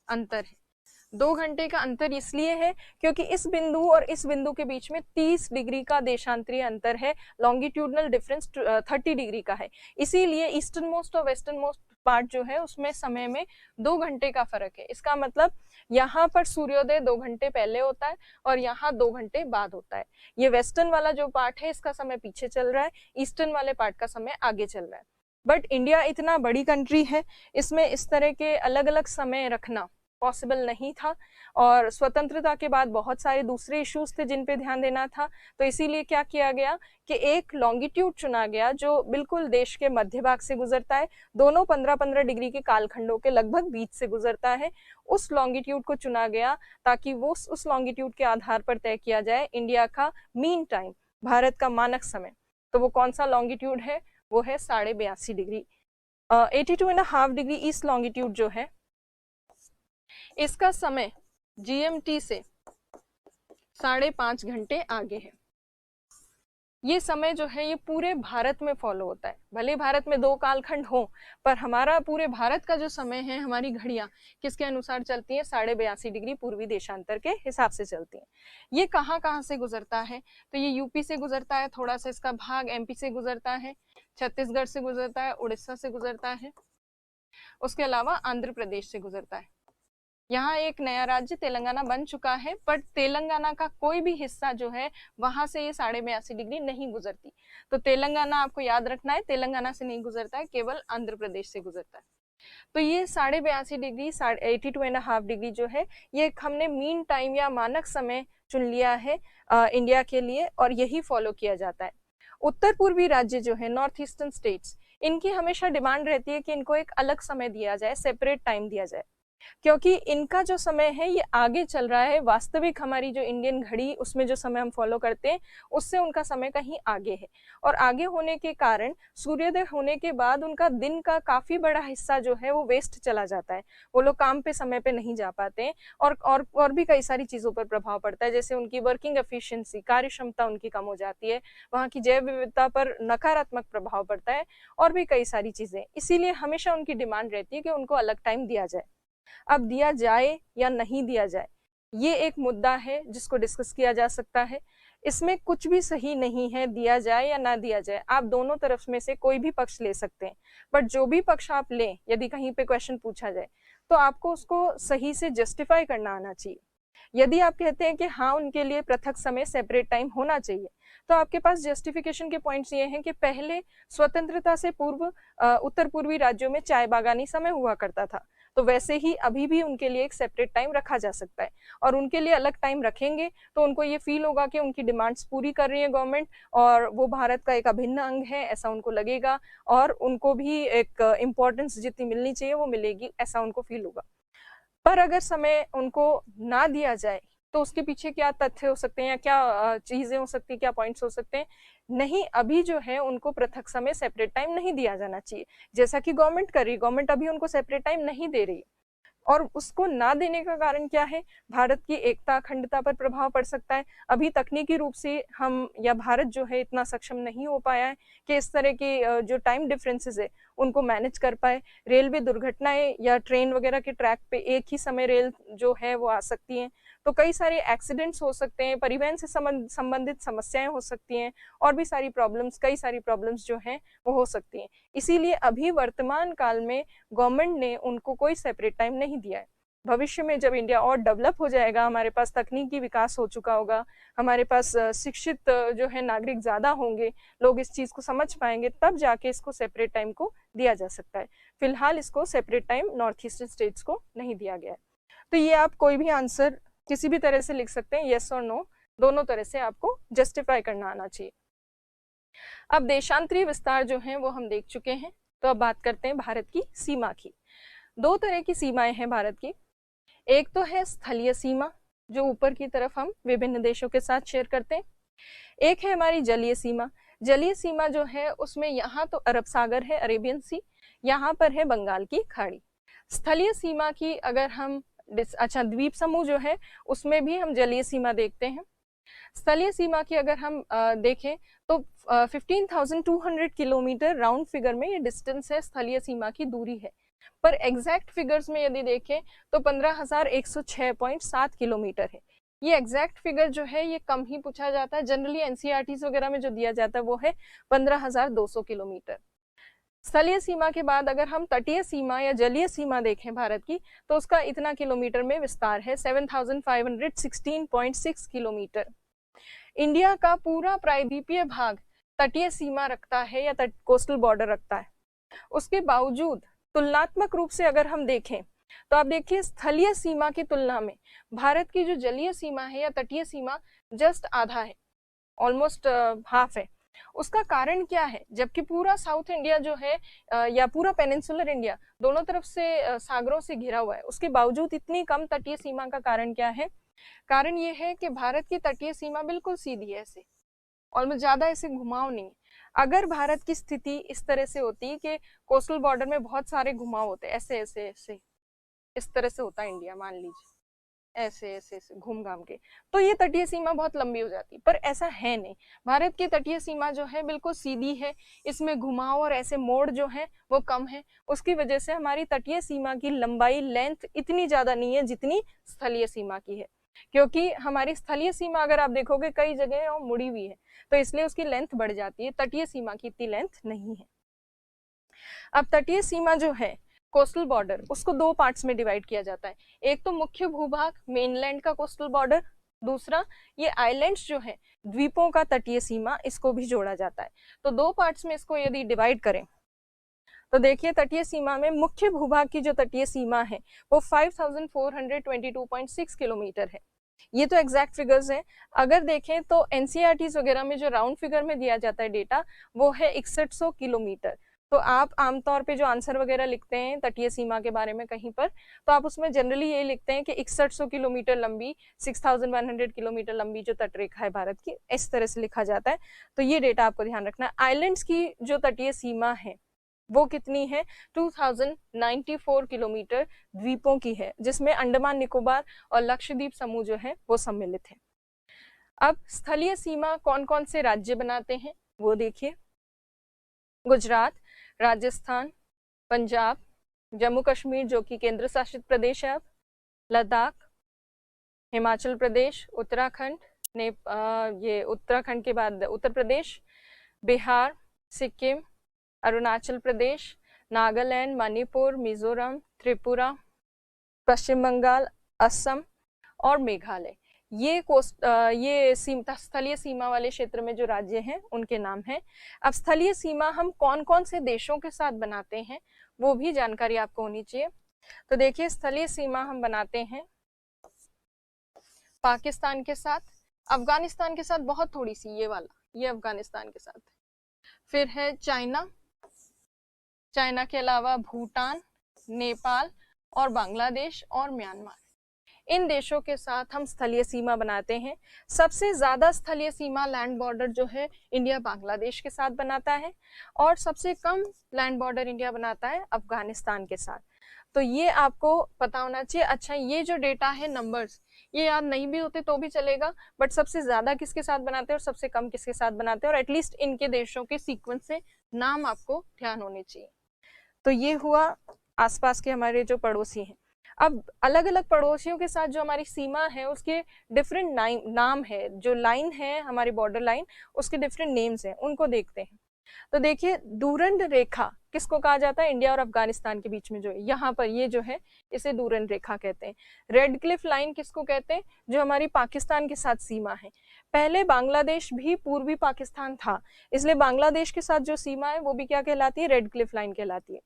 अंतर है। 2 घंटे का अंतर इसलिए है क्योंकि इस बिंदु और इस बिंदु के बीच में 30 डिग्री का देशांतरीय अंतर है, लॉन्गिट्यूडनल डिफरेंस 30 डिग्री का है। इसीलिए ईस्टर्न मोस्ट और वेस्टर्न मोस्ट पार्ट जो है उसमें समय में 2 घंटे का फर्क है। इसका मतलब यहाँ पर सूर्योदय 2 घंटे पहले होता है और यहाँ 2 घंटे बाद होता है। ये वेस्टर्न वाला जो पार्ट है इसका समय पीछे चल रहा है, ईस्टर्न वाले पार्ट का समय आगे चल रहा है। बट इंडिया इतना बड़ी कंट्री है, इसमें इस तरह के अलग अलग समय रखना पॉसिबल नहीं था और स्वतंत्रता के बाद बहुत सारे दूसरे इश्यूज थे जिन पे ध्यान देना था। तो इसीलिए क्या किया गया कि एक लॉन्गिट्यूड चुना गया जो बिल्कुल देश के मध्य भाग से गुजरता है, दोनों 15-15 डिग्री के कालखंडों के लगभग बीच से गुजरता है। उस लॉन्गिट्यूड को चुना गया ताकि वो उस लॉन्गिट्यूड के आधार पर तय किया जाए इंडिया का मीन टाइम, भारत का मानक समय। तो वो कौन सा लॉन्गिट्यूड है, वो है 82.5 डिग्री, 82.5 डिग्री ईस्ट लॉन्गिट्यूड जो है, इसका समय जीएमटी से 5.5 घंटे आगे है। ये समय जो है ये पूरे भारत में फॉलो होता है। भले भारत में 2 कालखंड हो, पर हमारा पूरे भारत का जो समय है, हमारी घड़ियां किसके अनुसार चलती हैं? 82.5 डिग्री पूर्वी देशांतर के हिसाब से चलती हैं। ये कहाँ कहाँ से गुजरता है? तो ये यूपी से गुजरता है, थोड़ा सा इसका भाग एमपी से गुजरता है, छत्तीसगढ़ से गुजरता है, उड़ीसा से गुजरता है, उसके अलावा आंध्र प्रदेश से गुजरता है। यहाँ एक नया राज्य तेलंगाना बन चुका है, पर तेलंगाना का कोई भी हिस्सा जो है वहां से ये 82.5 डिग्री नहीं गुजरती। तो तेलंगाना आपको याद रखना है, तेलंगाना से नहीं गुजरता है, केवल आंध्र प्रदेश से गुजरता है। तो ये 82.5 डिग्री 82.5 डिग्री जो है, ये हमने मीन टाइम या मानक समय चुन लिया है इंडिया के लिए, और यही फॉलो किया जाता है। उत्तर पूर्वी राज्य जो है, नॉर्थ ईस्टर्न स्टेट्स, इनकी हमेशा डिमांड रहती है कि इनको एक अलग समय दिया जाए, सेपरेट टाइम दिया जाए, क्योंकि इनका जो समय है ये आगे चल रहा है। वास्तविक हमारी जो इंडियन घड़ी, उसमें जो समय हम फॉलो करते हैं, उससे उनका समय कहीं आगे है, और आगे होने के कारण सूर्योदय होने के बाद उनका दिन का काफी बड़ा हिस्सा जो है वो वेस्ट चला जाता है। वो लोग काम पे समय पे नहीं जा पाते हैं, और भी कई सारी चीजों पर प्रभाव पड़ता है, जैसे उनकी वर्किंग एफिशिएंसी, कार्य क्षमता उनकी कम हो जाती है, वहाँ की जैव विविधता पर नकारात्मक प्रभाव पड़ता है, और भी कई सारी चीजें। इसीलिए हमेशा उनकी डिमांड रहती है कि उनको अलग टाइम दिया जाए। अब दिया जाए या नहीं दिया जाए, ये एक मुद्दा है जिसको डिस्कस किया जा सकता है। इसमें कुछ भी सही नहीं है, दिया जाए या ना दिया जाए, आप दोनों तरफ में से कोई भी पक्ष ले सकते हैं। बट जो भी पक्ष आप लें, यदि कहीं पे क्वेश्चन पूछा जाए, तो आपको उसको सही से जस्टिफाई करना आना चाहिए। यदि आप कहते हैं कि हाँ, उनके लिए पृथक समय, सेपरेट टाइम होना चाहिए, तो आपके पास जस्टिफिकेशन के पॉइंट्स ये हैं कि पहले स्वतंत्रता से पूर्व उत्तर पूर्वी राज्यों में चाय बागानी समय हुआ करता था, तो वैसे ही अभी भी उनके लिए एक सेपरेट टाइम रखा जा सकता है, और उनके लिए अलग टाइम रखेंगे तो उनको ये फील होगा कि उनकी डिमांड्स पूरी कर रही है गवर्नमेंट, और वो भारत का एक अभिन्न अंग है, ऐसा उनको लगेगा, और उनको भी एक इम्पोर्टेंस जितनी मिलनी चाहिए वो मिलेगी, ऐसा उनको फील होगा। पर अगर समय उनको ना दिया जाए, तो उसके पीछे क्या तथ्य हो सकते हैं, या क्या चीजें हो सकती है, क्या पॉइंट्स हो सकते हैं? नहीं, अभी जो है उनको पृथक समय, सेपरेट टाइम नहीं दिया जाना चाहिए, जैसा कि गवर्नमेंट कर रही है। गवर्नमेंट अभी उनको सेपरेट टाइम नहीं दे रही, और उसको ना देने का कारण क्या है? भारत की एकता, अखंडता पर प्रभाव पड़ सकता है। अभी तकनीकी रूप से हम या भारत जो है इतना सक्षम नहीं हो पाया है कि इस तरह के जो टाइम डिफरेंसेस है उनको मैनेज कर पाए। रेलवे दुर्घटनाएं या ट्रेन वगैरह के ट्रैक पे एक ही समय रेल जो है वो आ सकती हैं, तो कई सारे एक्सीडेंट्स हो सकते हैं, परिवहन से संबंधित समस्याएं हो सकती हैं, और भी सारी प्रॉब्लम्स, कई सारी प्रॉब्लम्स जो हैं वो हो सकती हैं। इसीलिए अभी वर्तमान काल में गवर्नमेंट ने उनको कोई सेपरेट टाइम नहीं दिया है। भविष्य में जब इंडिया और डेवलप हो जाएगा, हमारे पास तकनीकी विकास हो चुका होगा, हमारे पास शिक्षित जो है नागरिक ज्यादा होंगे, लोग इस चीज को समझ पाएंगे, तब जाके इसको सेपरेट टाइम को दिया जा सकता है। फिलहाल इसको separate time north eastern states को नहीं दिया गया है। तो ये आप कोई भी आंसर किसी भी तरह से लिख सकते हैं, येस और नो, दोनों तरह से आपको जस्टिफाई करना आना चाहिए। अब देशांतरीय विस्तार जो है वो हम देख चुके हैं, तो अब बात करते हैं भारत की सीमा की। दो तरह की सीमाएं हैं भारत की। एक तो है स्थलीय सीमा, जो ऊपर की तरफ हम विभिन्न देशों के साथ शेयर करते हैं। एक है हमारी जलीय सीमा। जलीय सीमा जो है उसमें यहाँ तो अरब सागर है, अरेबियन सी, यहाँ पर है बंगाल की खाड़ी। स्थलीय सीमा की अगर हम द्वीप समूह जो है उसमें भी हम जलीय सीमा देखते हैं। स्थलीय सीमा की अगर हम देखें तो 15,200 किलोमीटर राउंड फिगर में ये डिस्टेंस है, स्थलीय सीमा की दूरी है। पर एग्जैक्ट फिगर्स में यदि देखें तो 15,106.7 किलोमीटर है। ये एग्जैक्ट फिगर जो है ये कम ही पूछा जाता है, जनरली एनसीईआरटी वगैरह में जो दिया जाता है वो है 15,200 किलोमीटर। स्थलीय सीमा के बाद अगर हम तटीय सीमा या जलीय सीमा देखें भारत की, तो उसका इतना किलोमीटर में विस्तार है, 7,516.6 किलोमीटर। इंडिया का पूरा प्रायद्वीपीय भाग तटीय सीमा रखता है या कोस्टल बॉर्डर रखता है। उसके बावजूद तुलनात्मक रूप से अगर हम देखें तो आप देखिए स्थलीय सीमा की तुलना में भारत की जो जलीय सीमा है या तटीय सीमा जस्ट आधा है, ऑलमोस्ट हाफ है। उसका कारण क्या है? जबकि पूरा साउथ इंडिया जो है या पूरा पेनिनसुलर इंडिया दोनों तरफ से सागरों से घिरा हुआ है, उसके बावजूद इतनी कम तटीय सीमा का कारण क्या है? कारण ये है कि भारत की तटीय सीमा बिल्कुल सीधी है, ऐसे ऑलमोस्ट ज्यादा ऐसे घुमाव नहीं। अगर भारत की स्थिति इस तरह से होती कि कोस्टल बॉर्डर में बहुत सारे घुमाव होते, ऐसे ऐसे ऐसे इस तरह से होता इंडिया, मान लीजिए ऐसे ऐसे ऐसे घूम घाम के, तो ये तटीय सीमा बहुत लंबी हो जाती है। पर ऐसा है नहीं, भारत की तटीय सीमा जो है बिल्कुल सीधी है, इसमें घुमाव और ऐसे मोड़ जो है वो कम है। उसकी वजह से हमारी तटीय सीमा की लंबाई, लेंथ इतनी ज्यादा नहीं है जितनी स्थलीय सीमा की है, क्योंकि हमारी स्थलीय सीमा अगर आप देखोगे कई जगह वो मुड़ी हुई है, तो इसलिए उसकी लेंथ बढ़ जाती है। तटीय सीमा की इतनी लेंथ नहीं है। अब तटीय सीमा जो है, कोस्टल बॉर्डर, उसको दो पार्ट्स में डिवाइड किया जाता है। एक तो मुख्य भूभाग मेनलैंड का कोस्टल बॉर्डर, दूसरा ये आइलैंड्स जो है द्वीपों का तटीय सीमा, इसको भी जोड़ा जाता है। तो दो पार्ट्स में इसको यदि डिवाइड करें तो देखिए तटीय सीमा में मुख्य भूभाग की जो तटीय सीमा है वो 5422.6 किलोमीटर है। ये तो एग्जैक्ट फिगर्स हैं। अगर देखें तो एनसीईआरटीज वगैरह में जो राउंड फिगर में दिया जाता है डेटा वो है 6100 किलोमीटर। तो आप आमतौर पे जो आंसर वगैरह लिखते हैं तटीय सीमा के बारे में कहीं पर, तो आप उसमें जनरली ये लिखते हैं कि 6100 किलोमीटर लंबी, 6100 किलोमीटर लंबी जो तटरेखा है भारत की, इस तरह से लिखा जाता है। तो ये डेटा आपको ध्यान रखना है। आइलैंड्स की जो तटीय सीमा है वो कितनी है, 2094 किलोमीटर द्वीपों की है, जिसमें अंडमान निकोबार और लक्षद्वीप समूह जो है वो सम्मिलित है। अब स्थलीय सीमा कौन कौन से राज्य बनाते हैं वो देखिए। गुजरात, राजस्थान, पंजाब, जम्मू कश्मीर जो कि केंद्र शासित प्रदेश है, अब लद्दाख, हिमाचल प्रदेश, उत्तराखंड, ये उत्तराखंड के बाद उत्तर प्रदेश, बिहार, सिक्किम, अरुणाचल प्रदेश, नागालैंड, मणिपुर, मिजोरम, त्रिपुरा, पश्चिम बंगाल, असम और मेघालय। ये स्थलीय सीमा वाले क्षेत्र में जो राज्य हैं उनके नाम हैं। अब स्थलीय सीमा हम कौन कौन से देशों के साथ बनाते हैं वो भी जानकारी आपको होनी चाहिए। तो देखिए स्थलीय सीमा हम बनाते हैं पाकिस्तान के साथ, अफगानिस्तान के साथ बहुत थोड़ी सी, ये वाला, ये अफगानिस्तान के साथ। फिर है चाइना, चाइना के अलावा भूटान, नेपाल और बांग्लादेश और म्यांमार। इन देशों के साथ हम स्थलीय सीमा बनाते हैं। सबसे ज्यादा स्थलीय सीमा लैंड बॉर्डर जो है इंडिया बांग्लादेश के साथ बनाता है, और सबसे कम लैंड बॉर्डर इंडिया बनाता है अफगानिस्तान के साथ। तो ये आपको पता होना चाहिए। अच्छा, ये जो डेटा है, नंबर्स, ये याद नहीं भी होते तो भी चलेगा, बट सबसे ज्यादा किसके साथ बनाते हैं और सबसे कम किसके साथ बनाते हैं, और एटलीस्ट इनके देशों के सीक्वेंस से नाम आपको ध्यान होने चाहिए। तो ये हुआ आसपास के हमारे जो पड़ोसी हैं। अब अलग अलग पड़ोसियों के साथ जो हमारी सीमा है उसके डिफरेंट नाम है, जो लाइन है हमारी बॉर्डर लाइन, उसके डिफरेंट नेम्स हैं, उनको देखते हैं। तो देखिए डूरंड रेखा किसको कहा जाता है, इंडिया और अफगानिस्तान के बीच में जो है यहाँ पर ये जो है इसे डूरंड रेखा कहते हैं। रेड क्लिफ लाइन किसको कहते हैं, जो हमारी पाकिस्तान के साथ सीमा है। पहले बांग्लादेश भी पूर्वी पाकिस्तान था, इसलिए बांग्लादेश के साथ जो सीमा है वो भी क्या कहलाती है, रेड क्लिफ लाइन कहलाती है।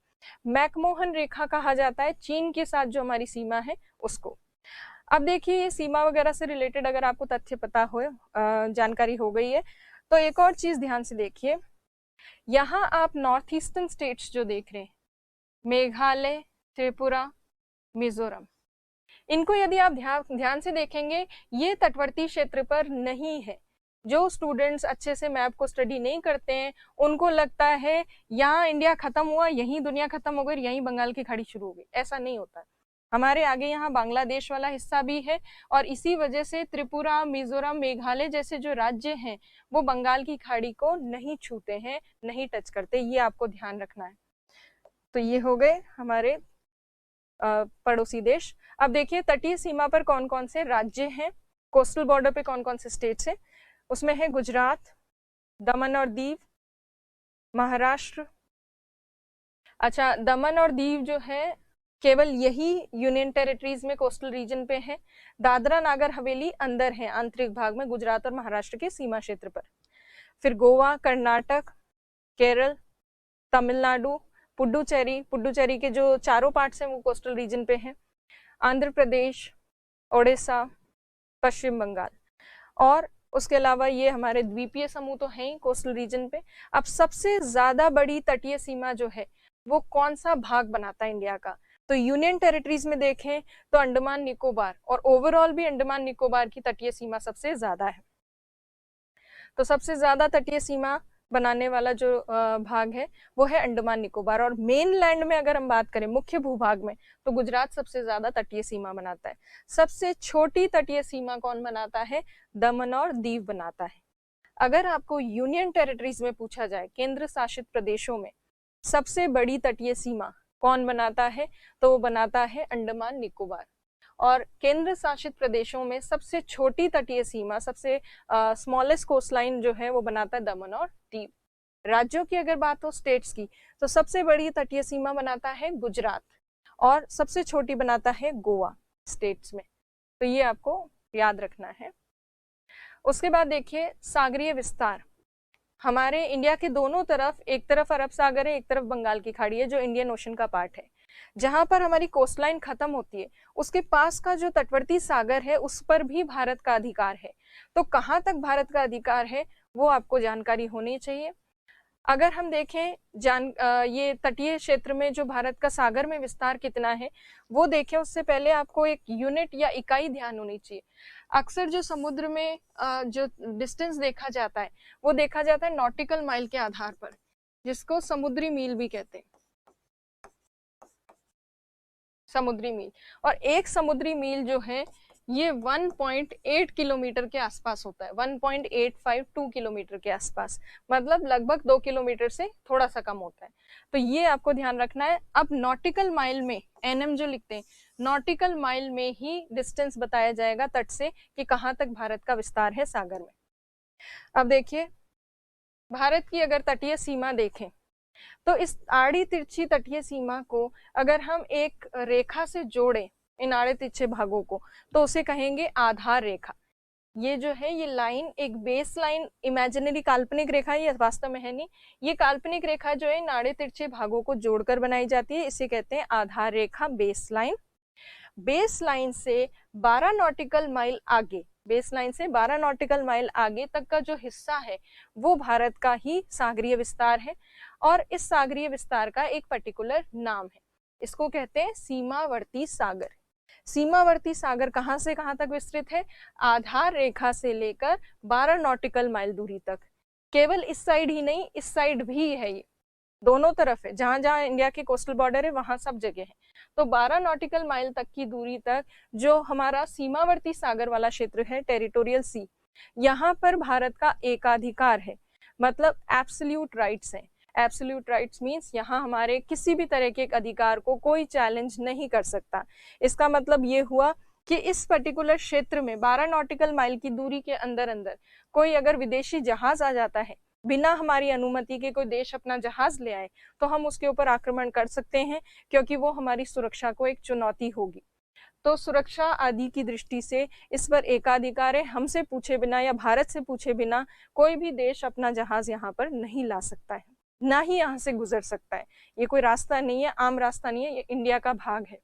मैकमोहन रेखा कहा जाता है चीन के साथ जो हमारी सीमा है उसको। अब देखिए ये सीमा वगैरह से रिलेटेड अगर आपको तथ्य पता हो, जानकारी हो गई है, तो एक और चीज ध्यान से देखिए। यहाँ आप नॉर्थ ईस्टर्न स्टेट्स जो देख रहे हैं, मेघालय, त्रिपुरा, मिजोरम, इनको यदि आप ध्यान से देखेंगे ये तटवर्ती क्षेत्र पर नहीं है। जो स्टूडेंट्स अच्छे से मैप को स्टडी नहीं करते हैं उनको लगता है यहाँ इंडिया खत्म हुआ, यहीं दुनिया खत्म हो गई, यहीं बंगाल की खाड़ी शुरू हो गई। ऐसा नहीं होता। हमारे आगे यहाँ बांग्लादेश वाला हिस्सा भी है, और इसी वजह से त्रिपुरा, मिजोरम, मेघालय जैसे जो राज्य हैं वो बंगाल की खाड़ी को नहीं छूते हैं, नहीं टच करते। ये आपको ध्यान रखना है। तो ये हो गए हमारे पड़ोसी देश। अब देखिए तटीय सीमा पर कौन कौन से राज्य हैं, कोस्टल बॉर्डर पे कौन कौन से स्टेट्स हैं। उसमें है गुजरात, दमन और दीव, महाराष्ट्र। अच्छा, दमन और दीव जो है केवल यही यूनियन टेरिटरीज में कोस्टल रीजन पे है। दादरा नागर हवेली अंदर है आंतरिक भाग में, गुजरात और महाराष्ट्र के सीमा क्षेत्र पर। फिर गोवा, कर्नाटक, केरल, तमिलनाडु, पुडुचेरी के जो चारों पार्ट्स हैं वो कोस्टल रीजन पे हैं, आंध्र प्रदेश, ओडिशा, पश्चिम बंगाल, और उसके अलावा ये हमारे द्वीपीय समूह तो हैं ही कोस्टल रीजन पे। अब सबसे ज्यादा बड़ी तटीय सीमा जो है वो कौन सा भाग बनाता है इंडिया का, तो यूनियन टेरिटरीज में देखें तो अंडमान निकोबार, और ओवरऑल भी अंडमान निकोबार की तटीय सीमा सबसे ज्यादा है। तो सबसे ज्यादा तटीय सीमा बनाने वाला जो भाग है वो है अंडमान निकोबार। और मेन लैंड में अगर हम बात करें, मुख्य भूभाग में, तो गुजरात सबसे ज्यादा तटीय सीमा बनाता है। सबसे छोटी तटीय सीमा कौन बनाता है? दमन और दीव बनाता है। अगर आपको यूनियन टेरिटरीज में पूछा जाए, केंद्र शासित प्रदेशों में सबसे बड़ी तटीय सीमा कौन बनाता है, तो वो बनाता है अंडमान निकोबार। और केंद्र शासित प्रदेशों में सबसे छोटी तटीय सीमा, सबसे स्मॉलेस्ट कोस्ट लाइन जो है वो बनाता है दमन और दीव। राज्यों की अगर बात हो, स्टेट्स की, तो सबसे बड़ी तटीय सीमा बनाता है गुजरात और सबसे छोटी बनाता है गोवा स्टेट्स में। तो ये आपको याद रखना है। उसके बाद देखिए सागरीय विस्तार। हमारे इंडिया के दोनों तरफ, एक तरफ अरब सागर है, एक तरफ बंगाल की खाड़ी है जो इंडियन ओशन का पार्ट है। जहां पर हमारी कोस्ट लाइन खत्म होती है उसके पास का जो तटवर्ती सागर है उस पर भी भारत का अधिकार है। तो कहां तक भारत का अधिकार है वो आपको जानकारी होनी चाहिए। अगर हम देखें ये तटीय क्षेत्र में जो भारत का सागर में विस्तार कितना है वो देखें, उससे पहले आपको एक यूनिट या इकाई ध्यान होनी चाहिए। अक्सर जो समुद्र में जो डिस्टेंस देखा जाता है वो देखा जाता है नॉटिकल माइल के आधार पर, जिसको समुद्री मील भी कहते हैं, समुद्री मील। और एक समुद्री मील जो है ये 1.8 किलोमीटर के आसपास होता है, 1.852 किलोमीटर के आसपास, मतलब लगभग 2 किलोमीटर से थोड़ा सा कम होता है। तो ये आपको ध्यान रखना है। अब नॉटिकल माइल में एनएम जो लिखते हैं, नॉटिकल माइल में ही डिस्टेंस बताया जाएगा तट से कि कहाँ तक भारत का विस्तार है सागर में। अब देखिए भारत की अगर तटीय सीमा देखें तो इस आड़ी तिरछी तटीय सीमा को अगर हम एक रेखा से जोड़ें, इन आड़े तिरछे भागों को, तो उसे कहेंगे आधार रेखा। ये जो है ये लाइन एक बेस लाइन, इमेजिनरी काल्पनिक रेखा, ये वास्तव में है नहीं, ये काल्पनिक रेखा जो है इन आड़े तिरछे भागों को जोड़कर बनाई जाती है, इसे कहते हैं आधार रेखा, बेस लाइन। बेस लाइन से 12 नॉटिकल माइल आगे, बेस लाइन से 12 नॉटिकल माइल आगे तक का जो हिस्सा है वो भारत का ही सागरीय विस्तार है। और इस सागरीय विस्तार का एक पर्टिकुलर नाम है, इसको कहते हैं सीमावर्ती सागर। सीमावर्ती सागर कहां से कहां तक विस्तृत है? आधार रेखा से लेकर 12 नॉटिकल माइल दूरी तक। केवल इस साइड ही नहीं, इस साइड भी है, ये दोनों तरफ है, जहां जहां इंडिया के कोस्टल बॉर्डर है वहां सब जगह है। तो 12 नॉटिकल माइल तक की दूरी तक जो हमारा सीमावर्ती सागर वाला क्षेत्र है, टेरिटोरियल सी, यहाँ पर भारत का एकाधिकार है, मतलब एब्सोल्यूट राइट्स हैं। एब्सोल्यूट राइट्स मींस यहाँ हमारे किसी भी तरह के अधिकार को कोई चैलेंज नहीं कर सकता। इसका मतलब ये हुआ कि इस पर्टिकुलर क्षेत्र में 12 नॉटिकल माइल की दूरी के अंदर अंदर कोई अगर विदेशी जहाज आ जाता है, बिना हमारी अनुमति के कोई देश अपना जहाज ले आए, तो हम उसके ऊपर आक्रमण कर सकते हैं, क्योंकि वो हमारी सुरक्षा को एक चुनौती होगी। तो सुरक्षा आदि की दृष्टि से इस पर एकाधिकार है, हमसे पूछे बिना या भारत से पूछे बिना कोई भी देश अपना जहाज यहाँ पर नहीं ला सकता है, ना ही यहाँ से गुजर सकता है। ये कोई रास्ता नहीं है, आम रास्ता नहीं है, ये इंडिया का भाग है।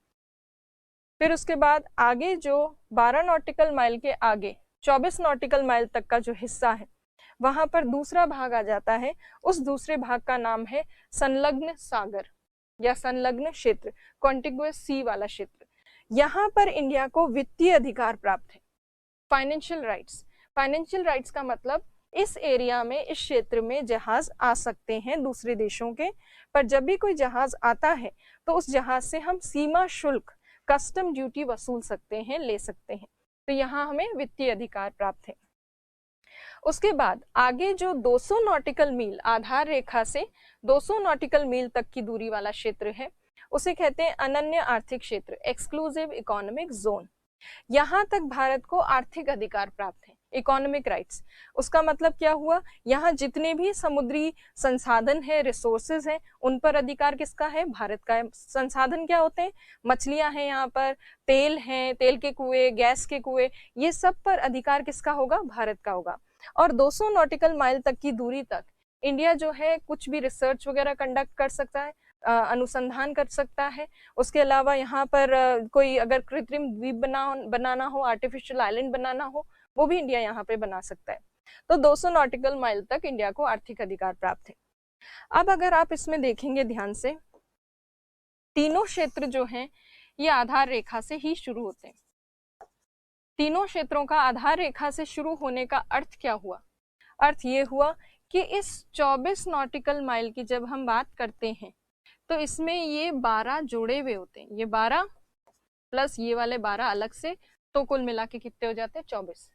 फिर उसके बाद आगे जो 12 नॉटिकल माइल के आगे 24 नॉटिकल माइल तक का जो हिस्सा है वहां पर दूसरा भाग आ जाता है। उस दूसरे भाग का नाम है संलग्न सागर या संलग्न क्षेत्र, कॉन्टिगुअस सी वाला क्षेत्र। यहाँ पर इंडिया को वित्तीय अधिकार प्राप्त है, फाइनेंशियल राइट्स। फाइनेंशियल राइट्स का मतलब इस एरिया में, इस क्षेत्र में जहाज आ सकते हैं दूसरे देशों के, पर जब भी कोई जहाज आता है तो उस जहाज से हम सीमा शुल्क, कस्टम ड्यूटी वसूल सकते हैं, ले सकते हैं। तो यहाँ हमें वित्तीय अधिकार प्राप्त है। उसके बाद आगे जो 200 नॉटिकल मील, आधार रेखा से 200 नॉटिकल मील तक की दूरी वाला क्षेत्र है, उसे कहते हैं अनन्य आर्थिक क्षेत्र, एक्सक्लूसिव इकोनॉमिक जोन। यहाँ तक भारत को आर्थिक अधिकार प्राप्त है, इकोनॉमिक राइट्स। उसका मतलब क्या हुआ? यहाँ जितने भी समुद्री संसाधन है, रिसोर्सेज हैं, उन पर अधिकार किसका है? भारत का है। संसाधन क्या होते हैं? मछलियां हैं, यहाँ पर तेल है, तेल के कुएं, गैस के कुएं, ये सब पर अधिकार किसका होगा? भारत का होगा। और 200 नॉटिकल माइल तक की दूरी तक इंडिया जो है कुछ भी रिसर्च वगैरह कंडक्ट कर सकता है, अनुसंधान कर सकता है। उसके अलावा यहाँ पर कोई अगर कृत्रिम द्वीप बनाना हो, आर्टिफिशियल आइलैंड बनाना हो, वो भी इंडिया यहाँ पे बना सकता है। तो 200 नॉटिकल माइल तक इंडिया को आर्थिक अधिकार प्राप्त है। अब अगर आप इसमें देखेंगे ध्यान से, तीनों क्षेत्र जो हैं ये आधार रेखा से ही शुरू होते हैं। तीनों क्षेत्रों का आधार रेखा से शुरू होने का अर्थ क्या हुआ? अर्थ ये हुआ कि इस 24 नॉटिकल माइल की जब हम बात करते हैं तो इसमें ये 12 जुड़े हुए होते हैं, ये 12 प्लस ये वाले 12 अलग से, तो कुल मिला के कितने हो जाते हैं 24।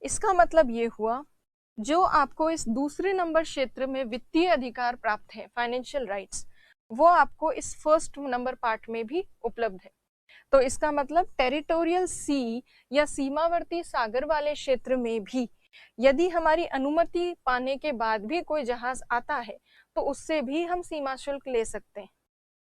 इसका मतलब ये हुआ जो आपको इस दूसरे नंबर क्षेत्र में वित्तीय अधिकार प्राप्त है, फाइनेंशियल राइट्स, वो आपको इस फर्स्ट नंबर पार्ट में भी उपलब्ध है। तो इसका मतलब टेरिटोरियल सी या सीमावर्ती सागर वाले क्षेत्र में भी यदि हमारी अनुमति पाने के बाद भी कोई जहाज आता है तो उससे भी हम सीमा शुल्क ले सकते हैं।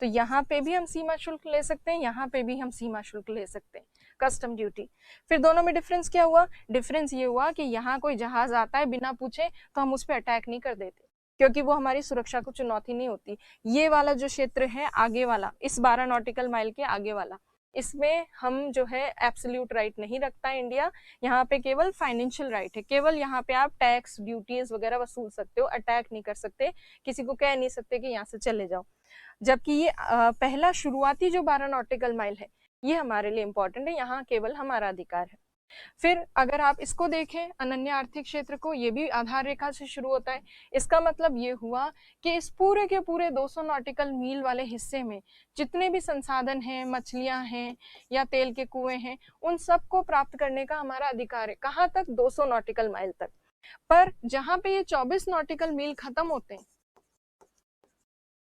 तो यहाँ पे भी हम सीमा शुल्क ले सकते हैं, यहाँ पे भी हम सीमा शुल्क ले सकते हैं, कस्टम ड्यूटी। फिर दोनों में डिफरेंस क्या हुआ? डिफरेंस ये हुआ कि यहाँ कोई जहाज आता है बिना पूछे तो हम उस पर अटैक नहीं कर देते, क्योंकि वो हमारी सुरक्षा को चुनौती नहीं होती। ये वाला जो क्षेत्र है आगे वाला, इस 12 नॉटिकल माइल के आगे वाला, इसमें हम जो है एब्सोल्यूट राइट नहीं रखता है इंडिया। यहाँ पे केवल फाइनेंशियल राइट है, केवल यहाँ पे आप टैक्स ड्यूटीज वगैरह वसूल सकते हो, अटैक नहीं कर सकते, किसी को कह नहीं सकते कि यहाँ से चले जाओ। जबकि ये पहला शुरुआती जो 12 नॉटिकल माइल है ये हमारे लिए इंपॉर्टेंट है, यहाँ केवल हमारा अधिकार है। फिर अगर आप इसको देखें अनन्य आर्थिक क्षेत्र को, ये भी आधार रेखा से शुरू होता है। इसका मतलब ये हुआ कि इस पूरे के पूरे 200 नॉटिकल मील वाले हिस्से में जितने भी संसाधन हैं, मछलियां हैं या तेल के कुएं हैं, उन सब को प्राप्त करने का हमारा अधिकार है। कहाँ तक? 200 नॉटिकल माइल तक। पर जहां पे ये 24 नॉटिकल मील खत्म होते हैं,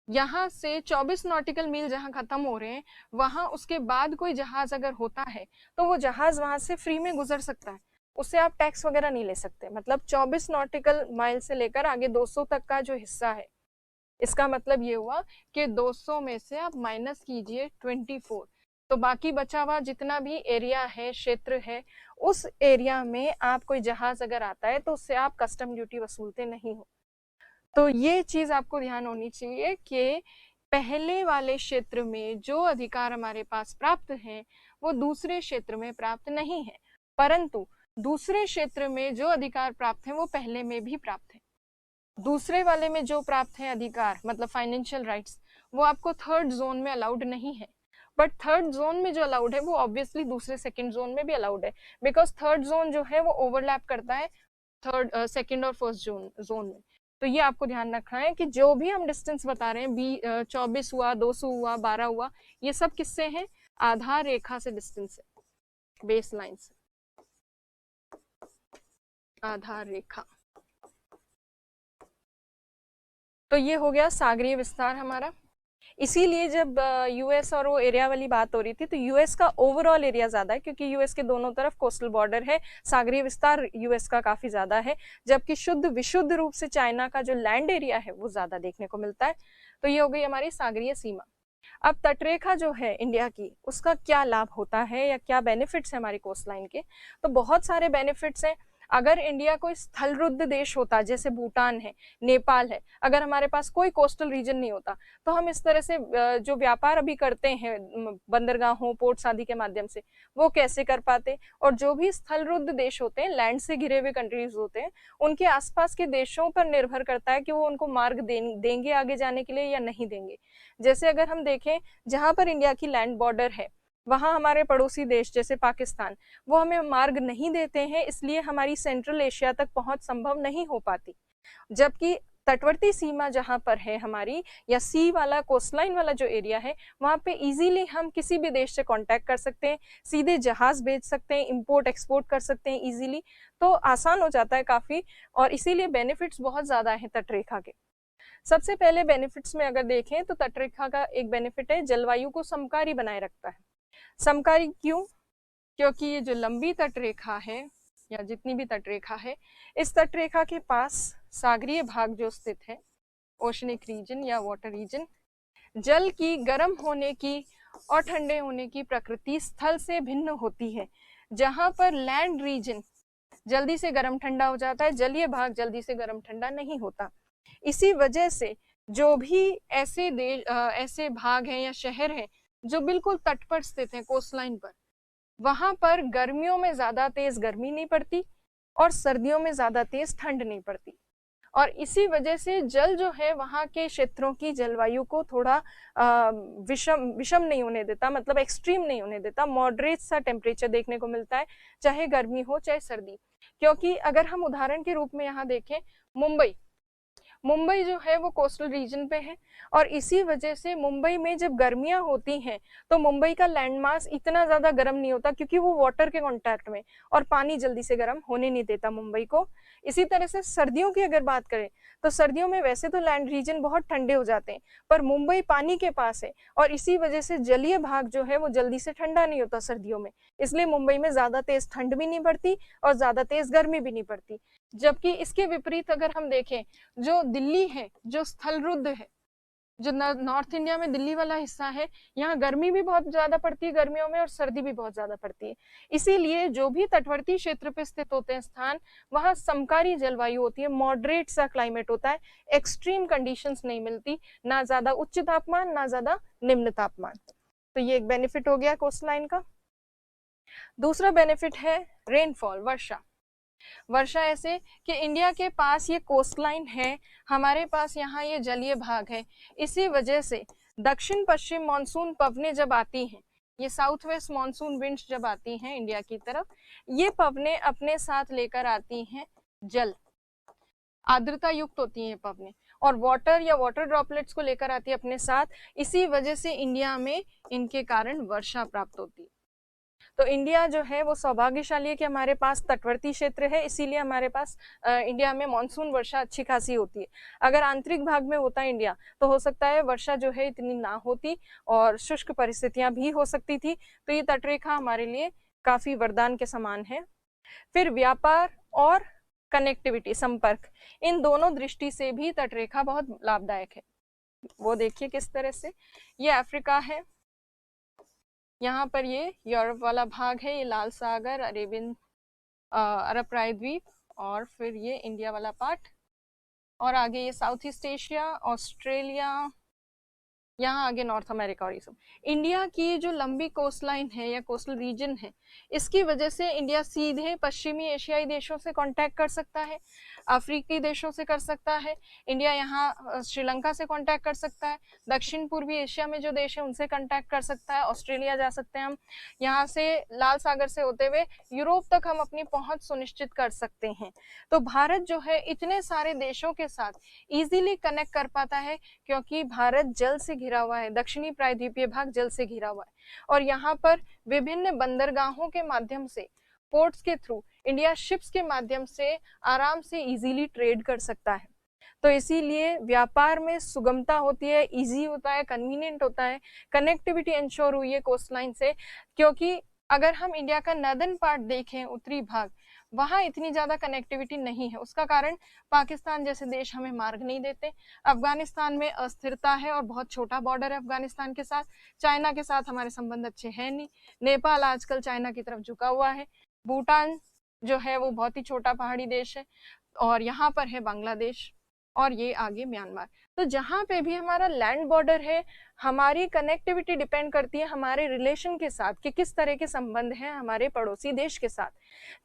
यहाँ से 24 नॉटिकल मील जहाँ खत्म हो रहे हैं, वहां उसके बाद कोई जहाज अगर होता है तो वो जहाज वहां से फ्री में गुजर सकता है, उससे आप टैक्स वगैरह नहीं ले सकते। मतलब 24 नॉटिकल माइल से लेकर आगे 200 तक का जो हिस्सा है, इसका मतलब ये हुआ कि 200 में से आप माइनस कीजिए 24, तो बाकी बचा हुआ जितना भी एरिया है, क्षेत्र है, उस एरिया में आप कोई जहाज अगर आता है तो उससे आप कस्टम ड्यूटी वसूलते नहीं हो। तो ये चीज आपको ध्यान होनी चाहिए कि पहले वाले क्षेत्र में जो अधिकार हमारे पास प्राप्त हैं वो दूसरे क्षेत्र में प्राप्त नहीं है, परंतु दूसरे क्षेत्र में जो अधिकार प्राप्त हैं वो पहले में भी प्राप्त है। दूसरे वाले में जो प्राप्त है अधिकार, मतलब फाइनेंशियल राइट्स, वो आपको थर्ड जोन में अलाउड नहीं है, बट थर्ड जोन में जो अलाउड है वो ऑब्वियसली दूसरे सेकंड जोन में भी अलाउड है, बिकॉज थर्ड जोन जो है वो ओवरलैप करता है थर्ड सेकंड और फर्स्ट जोन में। तो ये आपको ध्यान रखना है कि जो भी हम डिस्टेंस बता रहे हैं, 24 हुआ, 200 हुआ, 12 हुआ, ये सब किससे हैं? आधार रेखा से डिस्टेंस है, बेस लाइन से, आधार रेखा। तो ये हो गया सागरीय विस्तार हमारा। इसीलिए जब यूएस और वो एरिया वाली बात हो रही थी तो यूएस का ओवरऑल एरिया ज्यादा है, क्योंकि यूएस के दोनों तरफ कोस्टल बॉर्डर है, सागरीय विस्तार यूएस का काफी ज्यादा है, जबकि शुद्ध विशुद्ध रूप से चाइना का जो लैंड एरिया है वो ज्यादा देखने को मिलता है। तो ये हो गई हमारी सागरीय सीमा। अब तटरेखा जो है इंडिया की, उसका क्या लाभ होता है या क्या बेनिफिट्स है हमारी कोस्ट लाइन के? तो बहुत सारे बेनिफिट्स हैं। अगर इंडिया कोई स्थलरुद्ध देश होता, जैसे भूटान है, नेपाल है, अगर हमारे पास कोई कोस्टल रीजन नहीं होता तो हम इस तरह से जो व्यापार अभी करते हैं बंदरगाहों, पोर्ट्स आदि के माध्यम से, वो कैसे कर पाते? और जो भी स्थलरुद्ध देश होते हैं, लैंड से घिरे हुए कंट्रीज होते हैं, उनके आसपास के देशों पर निर्भर करता है कि वो उनको मार्ग देंगे आगे जाने के लिए या नहीं देंगे। जैसे अगर हम देखें, जहां पर इंडिया की लैंड बॉर्डर है वहां हमारे पड़ोसी देश जैसे पाकिस्तान, वो हमें मार्ग नहीं देते हैं, इसलिए हमारी सेंट्रल एशिया तक पहुंच संभव नहीं हो पाती। जबकि तटवर्ती सीमा जहां पर है हमारी, या सी वाला कोस्टलाइन वाला जो एरिया है, वहां पे इजीली हम किसी भी देश से कांटेक्ट कर सकते हैं, सीधे जहाज भेज सकते हैं, इंपोर्ट एक्सपोर्ट कर सकते हैं इजीली, तो आसान हो जाता है काफी, और इसीलिए बेनिफिट्स बहुत ज्यादा है तटरेखा के। सबसे पहले बेनिफिट्स में अगर देखें तो तटरेखा का एक बेनिफिट है, जलवायु को समकारी बनाए रखता है। समकारी क्यों? क्योंकि ये जो लंबी तटरेखा है या जितनी भी तटरेखा है, इस तटरेखा के पास सागरीय भाग जो स्थित है, ओशनिक रीजन या वाटर रीजन, जल की गर्म होने की और ठंडे होने की प्रकृति स्थल से भिन्न होती है। जहां पर लैंड रीजन जल्दी से गर्म ठंडा हो जाता है, जलीय भाग जल्दी से गर्म ठंडा नहीं होता। इसी वजह से जो भी ऐसे देश ऐसे भाग हैं या शहर हैं जो बिल्कुल तट पर स्थित हैं, कोस्ट लाइन पर, वहां पर गर्मियों में ज्यादा तेज गर्मी नहीं पड़ती और सर्दियों में ज्यादा तेज ठंड नहीं पड़ती, और इसी वजह से जल जो है वहां के क्षेत्रों की जलवायु को थोड़ा विषम नहीं होने देता, मतलब एक्सट्रीम नहीं होने देता, मॉडरेट सा टेम्परेचर देखने को मिलता है, चाहे गर्मी हो चाहे सर्दी। क्योंकि अगर हम उदाहरण के रूप में यहाँ देखें, मुंबई मुंबई जो है वो कोस्टल रीजन पे है और इसी वजह से मुंबई में जब गर्मियां होती हैं तो मुंबई का लैंड मास इतना ज्यादा गर्म नहीं होता क्योंकि वो वाटर के कांटेक्ट में, और पानी जल्दी से गर्म होने नहीं देता मुंबई को। इसी तरह से सर्दियों की अगर बात करें तो सर्दियों में वैसे तो लैंड रीजन बहुत ठंडे हो जाते हैं, पर मुंबई पानी के पास है और इसी वजह से जलीय भाग जो है वो जल्दी से ठंडा नहीं होता सर्दियों में, इसलिए मुंबई में ज्यादा तेज ठंड भी नहीं पड़ती और ज्यादा तेज गर्मी भी नहीं पड़ती। जबकि इसके विपरीत अगर हम देखें, जो दिल्ली है, जो स्थलरुद्ध है, जो नॉर्थ इंडिया में दिल्ली वाला हिस्सा है, यहाँ गर्मी भी बहुत ज्यादा पड़ती है गर्मियों में और सर्दी भी बहुत ज्यादा पड़ती है। इसीलिए जो भी तटवर्ती क्षेत्र पे स्थित होते हैं स्थान, वहाँ समकारी जलवायु होती है, मॉडरेट सा क्लाइमेट होता है, एक्सट्रीम कंडीशंस नहीं मिलती, ना ज्यादा उच्च तापमान ना ज्यादा निम्न तापमान। तो ये एक बेनिफिट हो गया कोस्ट लाइन का। दूसरा बेनिफिट है रेनफॉल, वर्षा। वर्षा ऐसे कि इंडिया के पास ये कोस्ट लाइन है, हमारे पास यहाँ ये जलीय भाग है, इसी वजह से दक्षिण पश्चिम मानसून पवनें जब आती हैं, ये साउथ वेस्ट मानसून विंड्स जब आती हैं इंडिया की तरफ, ये पवनें अपने साथ लेकर आती हैं जल, आर्द्रता युक्त होती हैं पवनें, और वाटर या वाटर ड्रॉपलेट्स को लेकर आती है अपने साथ, इसी वजह से इंडिया में इनके कारण वर्षा प्राप्त होती है। तो इंडिया जो है वो सौभाग्यशाली है कि हमारे पास तटवर्ती क्षेत्र है, इसीलिए हमारे पास इंडिया में मानसून वर्षा अच्छी खासी होती है। अगर आंतरिक भाग में होता इंडिया तो हो सकता है वर्षा जो है इतनी ना होती और शुष्क परिस्थितियां भी हो सकती थी। तो ये तटरेखा हमारे लिए काफी वरदान के समान है। फिर व्यापार और कनेक्टिविटी, संपर्क, इन दोनों दृष्टि से भी तटरेखा बहुत लाभदायक है। वो देखिए किस तरह से, ये अफ्रीका है, यहाँ पर ये यूरोप वाला भाग है, ये लाल सागर, अरेबियन अरब प्रायद्वीप, और फिर ये इंडिया वाला पार्ट, और आगे ये साउथ ईस्ट एशिया, ऑस्ट्रेलिया, यहाँ आगे नॉर्थ अमेरिका और ये सब। इंडिया की जो लंबी कोस्ट लाइन है या कोस्टल रीजन है, इसकी वजह से इंडिया सीधे पश्चिमी एशियाई देशों से कांटेक्ट कर सकता है, अफ्रीकी देशों से कर सकता है, इंडिया यहाँ श्रीलंका से कांटेक्ट कर सकता है, दक्षिण पूर्वी एशिया में जो देश है उनसे कांटेक्ट कर सकता है, ऑस्ट्रेलिया जा सकते हैं हम, यहाँ से लाल सागर से होते हुए यूरोप तक हम अपनी पहुंच सुनिश्चित कर सकते हैं। तो भारत जो है इतने सारे देशों के साथ इजीली कनेक्ट कर पाता है क्योंकि भारत जल से घिरा हुआ है, दक्षिणी प्रायद्वीपीय भाग जल से घिरा हुआ है, और यहाँ पर विभिन्न बंदरगाहों के माध्यम से, पोर्ट्स के थ्रू इंडिया शिप्स के माध्यम से आराम से इजीली ट्रेड कर सकता है। तो इसीलिए व्यापार में सुगमता होती है, इजी होता है, कन्वीनियंट होता है, कनेक्टिविटी इंश्योर हुई है कोस्ट लाइन से। क्योंकि अगर हम इंडिया का नर्दर्न पार्ट देखें, उत्तरी भाग, वहां इतनी ज्यादा कनेक्टिविटी नहीं है। उसका कारण पाकिस्तान जैसे देश हमें मार्ग नहीं देते, अफगानिस्तान में अस्थिरता है और बहुत छोटा बॉर्डर है अफगानिस्तान के साथ, चाइना के साथ हमारे संबंध अच्छे हैं नहीं, नेपाल आजकल चाइना की तरफ झुका हुआ है, भूटान जो है वो बहुत ही छोटा पहाड़ी देश है, और यहाँ पर है बांग्लादेश, और ये आगे म्यांमार। तो जहां पे भी हमारा लैंड बॉर्डर है, हमारी कनेक्टिविटी डिपेंड करती है हमारे रिलेशन के साथ कि किस तरह के संबंध हैं हमारे पड़ोसी देश के साथ।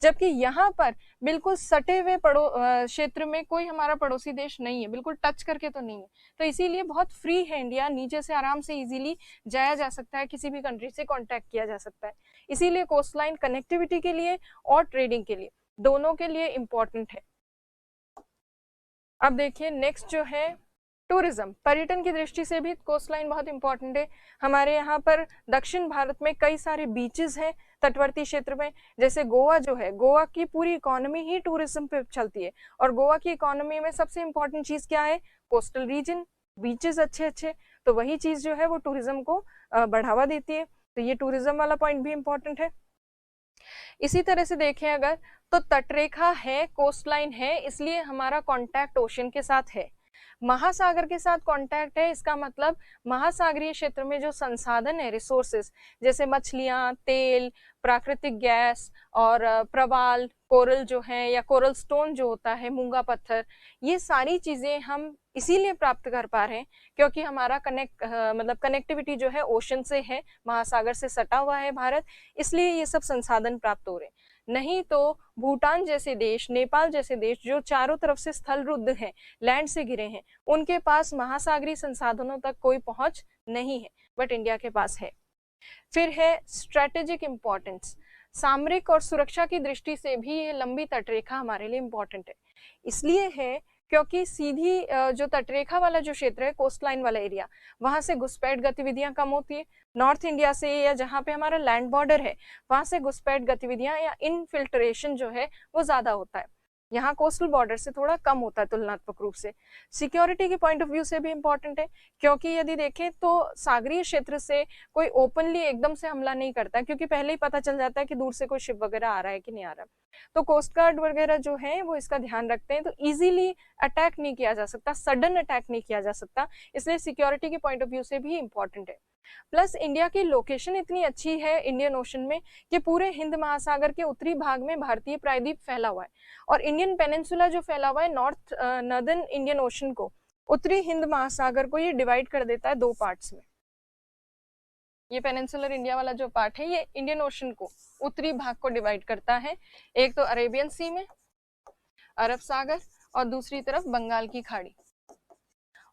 जबकि यहाँ पर बिल्कुल सटे हुए क्षेत्र में कोई हमारा पड़ोसी देश नहीं है, बिल्कुल टच करके तो नहीं है। तो इसीलिए बहुत फ्री है इंडिया, नीचे से आराम से इजीली जाया जा सकता है, किसी भी कंट्री से कॉन्टेक्ट किया जा सकता है। इसीलिए कोस्ट लाइन कनेक्टिविटी के लिए और ट्रेडिंग के लिए, दोनों के लिए इम्पोर्टेंट है। अब देखिए नेक्स्ट जो है टूरिज्म, पर्यटन की दृष्टि से भी कोस्ट लाइन बहुत इंपॉर्टेंट है। हमारे यहाँ पर दक्षिण भारत में कई सारे बीचेस हैं तटवर्ती क्षेत्र में, जैसे गोवा जो है, गोवा की पूरी इकोनॉमी ही टूरिज्म पे चलती है, और गोवा की इकोनॉमी में सबसे इम्पोर्टेंट चीज क्या है? कोस्टल रीजन, बीचेस अच्छे अच्छे, तो वही चीज जो है वो टूरिज्म को बढ़ावा देती है। तो ये टूरिज्म वाला पॉइंट भी इम्पोर्टेंट है। इसी तरह से देखें अगर, तो तटरेखा है, कोस्ट लाइन है, इसलिए हमारा कांटेक्ट ओशन के साथ है, महासागर के साथ कांटेक्ट है। इसका मतलब महासागरीय क्षेत्र में जो संसाधन है, रिसोर्सेस, जैसे मछलियां, तेल, प्राकृतिक गैस और प्रवाल, कोरल जो है, या कोरल स्टोन जो होता है, मूंगा पत्थर, ये सारी चीजें हम इसीलिए प्राप्त कर पा रहे हैं क्योंकि हमारा मतलब कनेक्टिविटी जो है ओशन से है, महासागर से सटा हुआ है भारत, इसलिए ये सब संसाधन प्राप्त हो रहे हैं। नहीं तो भूटान जैसे देश, नेपाल जैसे देश जो चारों तरफ से स्थलरुद्ध हैं, लैंड से घिरे हैं, उनके पास महासागरीय संसाधनों तक कोई पहुंच नहीं है, बट इंडिया के पास है। फिर है स्ट्रेटेजिक इंपॉर्टेंस, सामरिक और सुरक्षा की दृष्टि से भी ये लंबी तटरेखा हमारे लिए इंपॉर्टेंट है। इसलिए है क्योंकि सीधी जो तटरेखा वाला जो क्षेत्र है, कोस्ट लाइन वाला एरिया, वहां से घुसपैठ गतिविधियां कम होती है। नॉर्थ इंडिया से या जहाँ पे हमारा लैंड बॉर्डर है, वहां से घुसपैठ गतिविधियां या इनफिल्ट्रेशन जो है वो ज्यादा होता है। यहाँ कोस्टल बॉर्डर से थोड़ा कम होता है तुलनात्मक रूप से। सिक्योरिटी के पॉइंट ऑफ व्यू से भी इंपॉर्टेंट है, क्योंकि यदि देखें तो सागरीय क्षेत्र से कोई ओपनली एकदम से हमला नहीं करता, क्योंकि पहले ही पता चल जाता है कि दूर से कोई शिप वगैरह आ रहा है कि नहीं आ रहा। तो कोस्ट गार्ड वगैरह जो है वो इसका ध्यान रखते हैं, तो इजीली अटैक नहीं किया जा सकता, सडन अटैक नहीं किया जा सकता, इसलिए सिक्योरिटी के पॉइंट ऑफ व्यू से भी इंपॉर्टेंट है। प्लस इंडिया की लोकेशन इतनी अच्छी है इंडियन ओशन में कि पूरे हिंद महासागर के उत्तरी भाग में भारतीय प्रायद्वीप फैला हुआ है, और इंडियन पेनिनसुला जो फैला हुआ है नॉर्दर्न इंडियन ओशन को, उत्तरी हिंद महासागर को ये डिवाइड कर देता है दो पार्ट्स में। ये पेनिनसुलर इंडिया वाला जो पार्ट है ये इंडियन ओशन को उत्तरी भाग को डिवाइड करता है, एक तो अरेबियन सी में, अरब सागर, और दूसरी तरफ बंगाल की खाड़ी।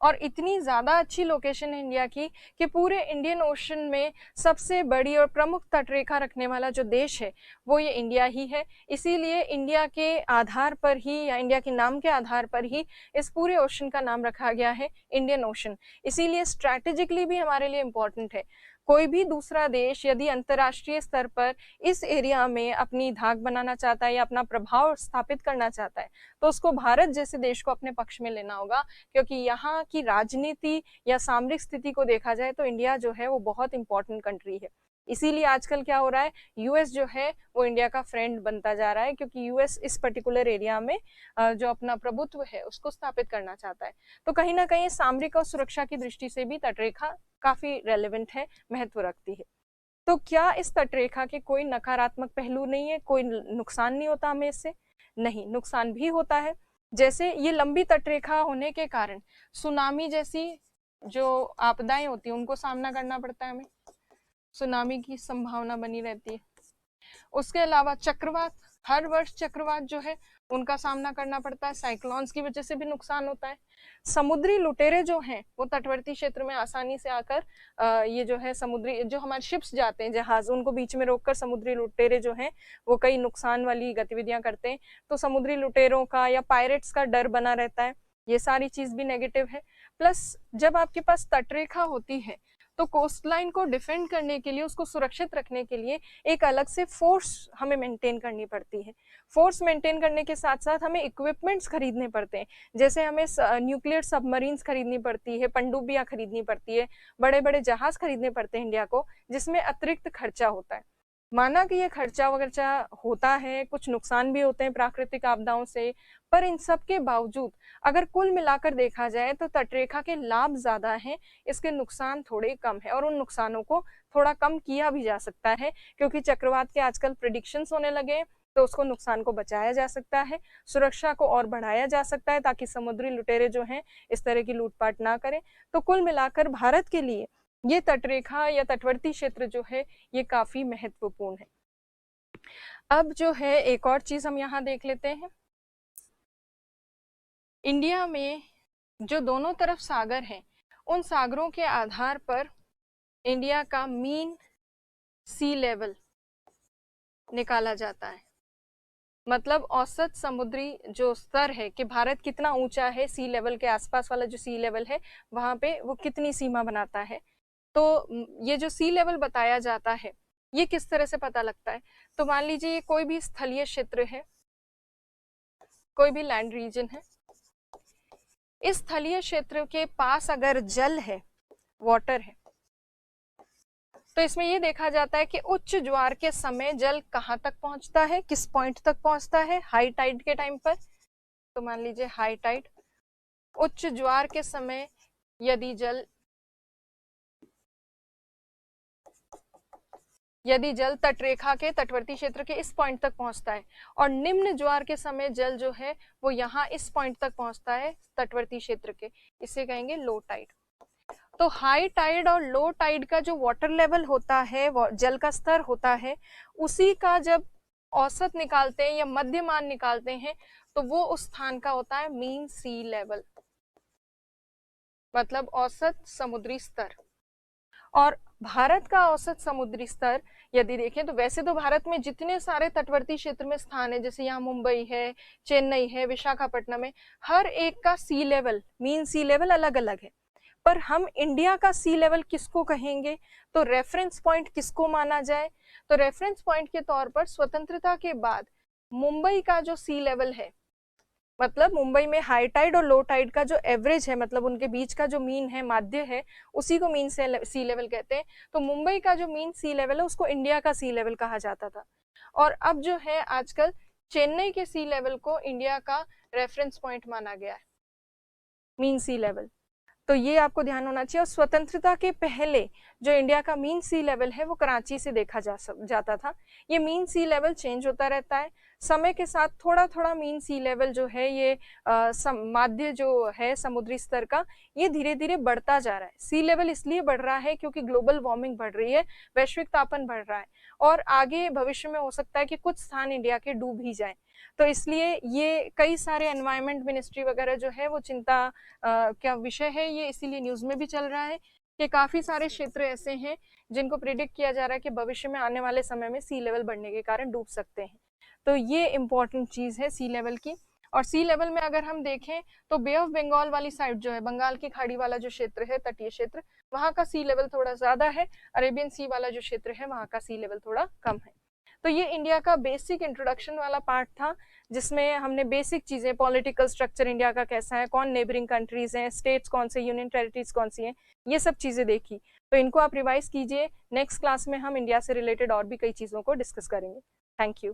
और इतनी ज्यादा अच्छी लोकेशन है इंडिया की कि पूरे इंडियन ओशन में सबसे बड़ी और प्रमुख तटरेखा रखने वाला जो देश है वो ये इंडिया ही है। इसीलिए इंडिया के आधार पर ही, या इंडिया के नाम के आधार पर ही, इस पूरे ओशन का नाम रखा गया है इंडियन ओशन। इसीलिए स्ट्रैटेजिकली भी हमारे लिए इम्पोर्टेंट है। कोई भी दूसरा देश यदि अंतर्राष्ट्रीय स्तर पर इस एरिया में अपनी धाक बनाना चाहता है या अपना प्रभाव स्थापित करना चाहता है, तो उसको भारत जैसे देश को अपने पक्ष में लेना होगा, क्योंकि यहाँ की राजनीति या सामरिक स्थिति को देखा जाए तो इंडिया जो है वो बहुत इंपॉर्टेंट कंट्री है। इसीलिए आजकल क्या हो रहा है, यूएस जो है वो इंडिया का फ्रेंड बनता जा रहा है, क्योंकि यूएस इस पर्टिकुलर एरिया में जो अपना प्रभुत्व है उसको स्थापित करना चाहता है। तो कहीं ना कहीं सामरिक और सुरक्षा की दृष्टि से भी तटरेखा काफी रेलेवेंट है, महत्व रखती है। तो क्या इस तटरेखा के कोई नकारात्मक पहलू नहीं है, कोई नुकसान नहीं होता हमें इससे? नहीं, नुकसान भी होता है। जैसे ये लंबी तटरेखा होने के कारण सुनामी जैसी जो आपदाएं होती है उनको सामना करना पड़ता है हमें, सुनामी की संभावना बनी रहती है। उसके अलावा चक्रवात, हर वर्ष चक्रवात जो है उनका सामना करना पड़ता है, साइक्लोन्स की वजह से भी नुकसान होता है। समुद्री लुटेरे जो हैं वो तटवर्ती क्षेत्र में आसानी से आकर ये जो है समुद्री, जो हमारे शिप्स जाते हैं जहाज, उनको बीच में रोककर समुद्री लुटेरे जो हैं वो कई नुकसान वाली गतिविधियां करते हैं। तो समुद्री लुटेरों का या पायरेट्स का डर बना रहता है, ये सारी चीज भी नेगेटिव है। प्लस जब आपके पास तटरेखा होती है तो कोस्ट लाइन को डिफेंड करने के लिए, उसको सुरक्षित रखने के लिए एक अलग से फोर्स हमें मेंटेन करनी पड़ती है। फोर्स मेंटेन करने के साथ साथ हमें इक्विपमेंट्स खरीदने पड़ते हैं, जैसे हमें न्यूक्लियर सबमरीन्स खरीदनी पड़ती है, पनडुब्बियां खरीदनी पड़ती है, बड़े बड़े जहाज खरीदने पड़ते हैं इंडिया को, जिसमें अतिरिक्त खर्चा होता है। माना कि ये खर्चा वगैरह होता है, कुछ नुकसान भी होते हैं प्राकृतिक आपदाओं से, पर इन सब के बावजूद अगर कुल मिलाकर देखा जाए तो तटरेखा के लाभ ज्यादा हैं, इसके नुकसान थोड़े कम है, और उन नुकसानों को थोड़ा कम किया भी जा सकता है, क्योंकि चक्रवात के आजकल प्रिडिक्शंस होने लगे हैं, तो उसको नुकसान को बचाया जा सकता है, सुरक्षा को और बढ़ाया जा सकता है, ताकि समुद्री लुटेरे जो हैं इस तरह की लूटपाट ना करें। तो कुल मिलाकर भारत के लिए ये तटरेखा या तटवर्ती क्षेत्र जो है ये काफी महत्वपूर्ण है। अब जो है एक और चीज हम यहाँ देख लेते हैं, इंडिया में जो दोनों तरफ सागर हैं, उन सागरों के आधार पर इंडिया का मीन सी लेवल निकाला जाता है। मतलब औसत समुद्री जो स्तर है कि भारत कितना ऊंचा है, सी लेवल के आसपास वाला जो सी लेवल है वहां पे वो कितनी सीमा बनाता है। तो ये जो सी लेवल बताया जाता है ये किस तरह से पता लगता है? तो मान लीजिए ये कोई भी स्थलीय क्षेत्र है, कोई भी लैंड रीजन है, इस स्थलीय क्षेत्र के पास अगर जल है, वाटर है, तो इसमें ये देखा जाता है कि उच्च ज्वार के समय जल कहाँ तक पहुंचता है, किस पॉइंट तक पहुंचता है हाई टाइड के टाइम पर। तो मान लीजिए हाई टाइड, उच्च ज्वार के समय यदि जल तटरेखा के तटवर्ती क्षेत्र के इस पॉइंट तक पहुंचता है, और निम्न ज्वार के समय जल जो है वो यहाँ इस पॉइंट तक पहुंचता है तटवर्ती क्षेत्र के, इसे कहेंगे लो टाइड। तो हाई टाइड और लो टाइड का जो वाटर लेवल होता है, जल का स्तर होता है, उसी का जब औसत निकालते हैं या मध्य मान निकालते हैं तो वो उस स्थान का होता है मीन सी लेवल, मतलब औसत समुद्री स्तर। और भारत का औसत समुद्री स्तर यदि देखें तो वैसे तो भारत में जितने सारे तटवर्ती क्षेत्र में स्थान है, जैसे यहाँ मुंबई है, चेन्नई है, विशाखापट्टनम है, हर एक का सी लेवल, मीन सी लेवल अलग अलग है। पर हम इंडिया का सी लेवल किसको कहेंगे, तो रेफरेंस पॉइंट किसको माना जाए, तो रेफरेंस पॉइंट के तौर पर स्वतंत्रता के बाद मुंबई का जो सी लेवल है, मतलब मुंबई में हाई टाइड और लो टाइड का जो एवरेज है, मतलब उनके बीच का जो मीन है, माध्य है, उसी को मीन सी लेवल कहते हैं। तो मुंबई का जो मीन सी लेवल है उसको इंडिया का सी लेवल कहा जाता था। और अब जो है आजकल चेन्नई के सी लेवल को इंडिया का रेफरेंस पॉइंट माना गया है, मीन सी लेवल। तो ये आपको ध्यान होना चाहिए। और स्वतंत्रता के पहले जो इंडिया का मीन सी लेवल है वो कराची से देखा जाता था। ये मीन सी लेवल चेंज होता रहता है समय के साथ, थोड़ा थोड़ा मीन सी लेवल जो है ये माध्य जो है समुद्री स्तर का, ये धीरे धीरे बढ़ता जा रहा है। सी लेवल इसलिए बढ़ रहा है क्योंकि ग्लोबल वार्मिंग बढ़ रही है, वैश्विक तापन बढ़ रहा है, और आगे भविष्य में हो सकता है कि कुछ स्थान इंडिया के डूब ही जाए। तो इसलिए ये कई सारे एनवायरमेंट मिनिस्ट्री वगैरह जो है वो चिंता क्या विषय है ये, इसीलिए न्यूज में भी चल रहा है कि काफी सारे क्षेत्र ऐसे हैं जिनको प्रिडिक्ट किया जा रहा है कि भविष्य में आने वाले समय में सी लेवल बढ़ने के कारण डूब सकते हैं। तो ये इंपॉर्टेंट चीज है सी लेवल की। और सी लेवल में अगर हम देखें तो बे ऑफ बंगाल वाली साइड जो है, बंगाल की खाड़ी वाला जो क्षेत्र है, तटीय क्षेत्र, वहां का सी लेवल थोड़ा ज्यादा है। अरेबियन सी वाला जो क्षेत्र है वहां का सी लेवल थोड़ा कम है। तो ये इंडिया का बेसिक इंट्रोडक्शन वाला पार्ट था, जिसमें हमने बेसिक चीजें, पॉलिटिकल स्ट्रक्चर इंडिया का कैसा है, कौन नेबरिंग कंट्रीज हैं, स्टेट्स कौन से, यूनियन टेरिटरीज कौन सी हैं, ये सब चीजें देखी। तो इनको आप रिवाइज कीजिए। नेक्स्ट क्लास में हम इंडिया से रिलेटेड और भी कई चीजों को डिस्कस करेंगे। Thank you.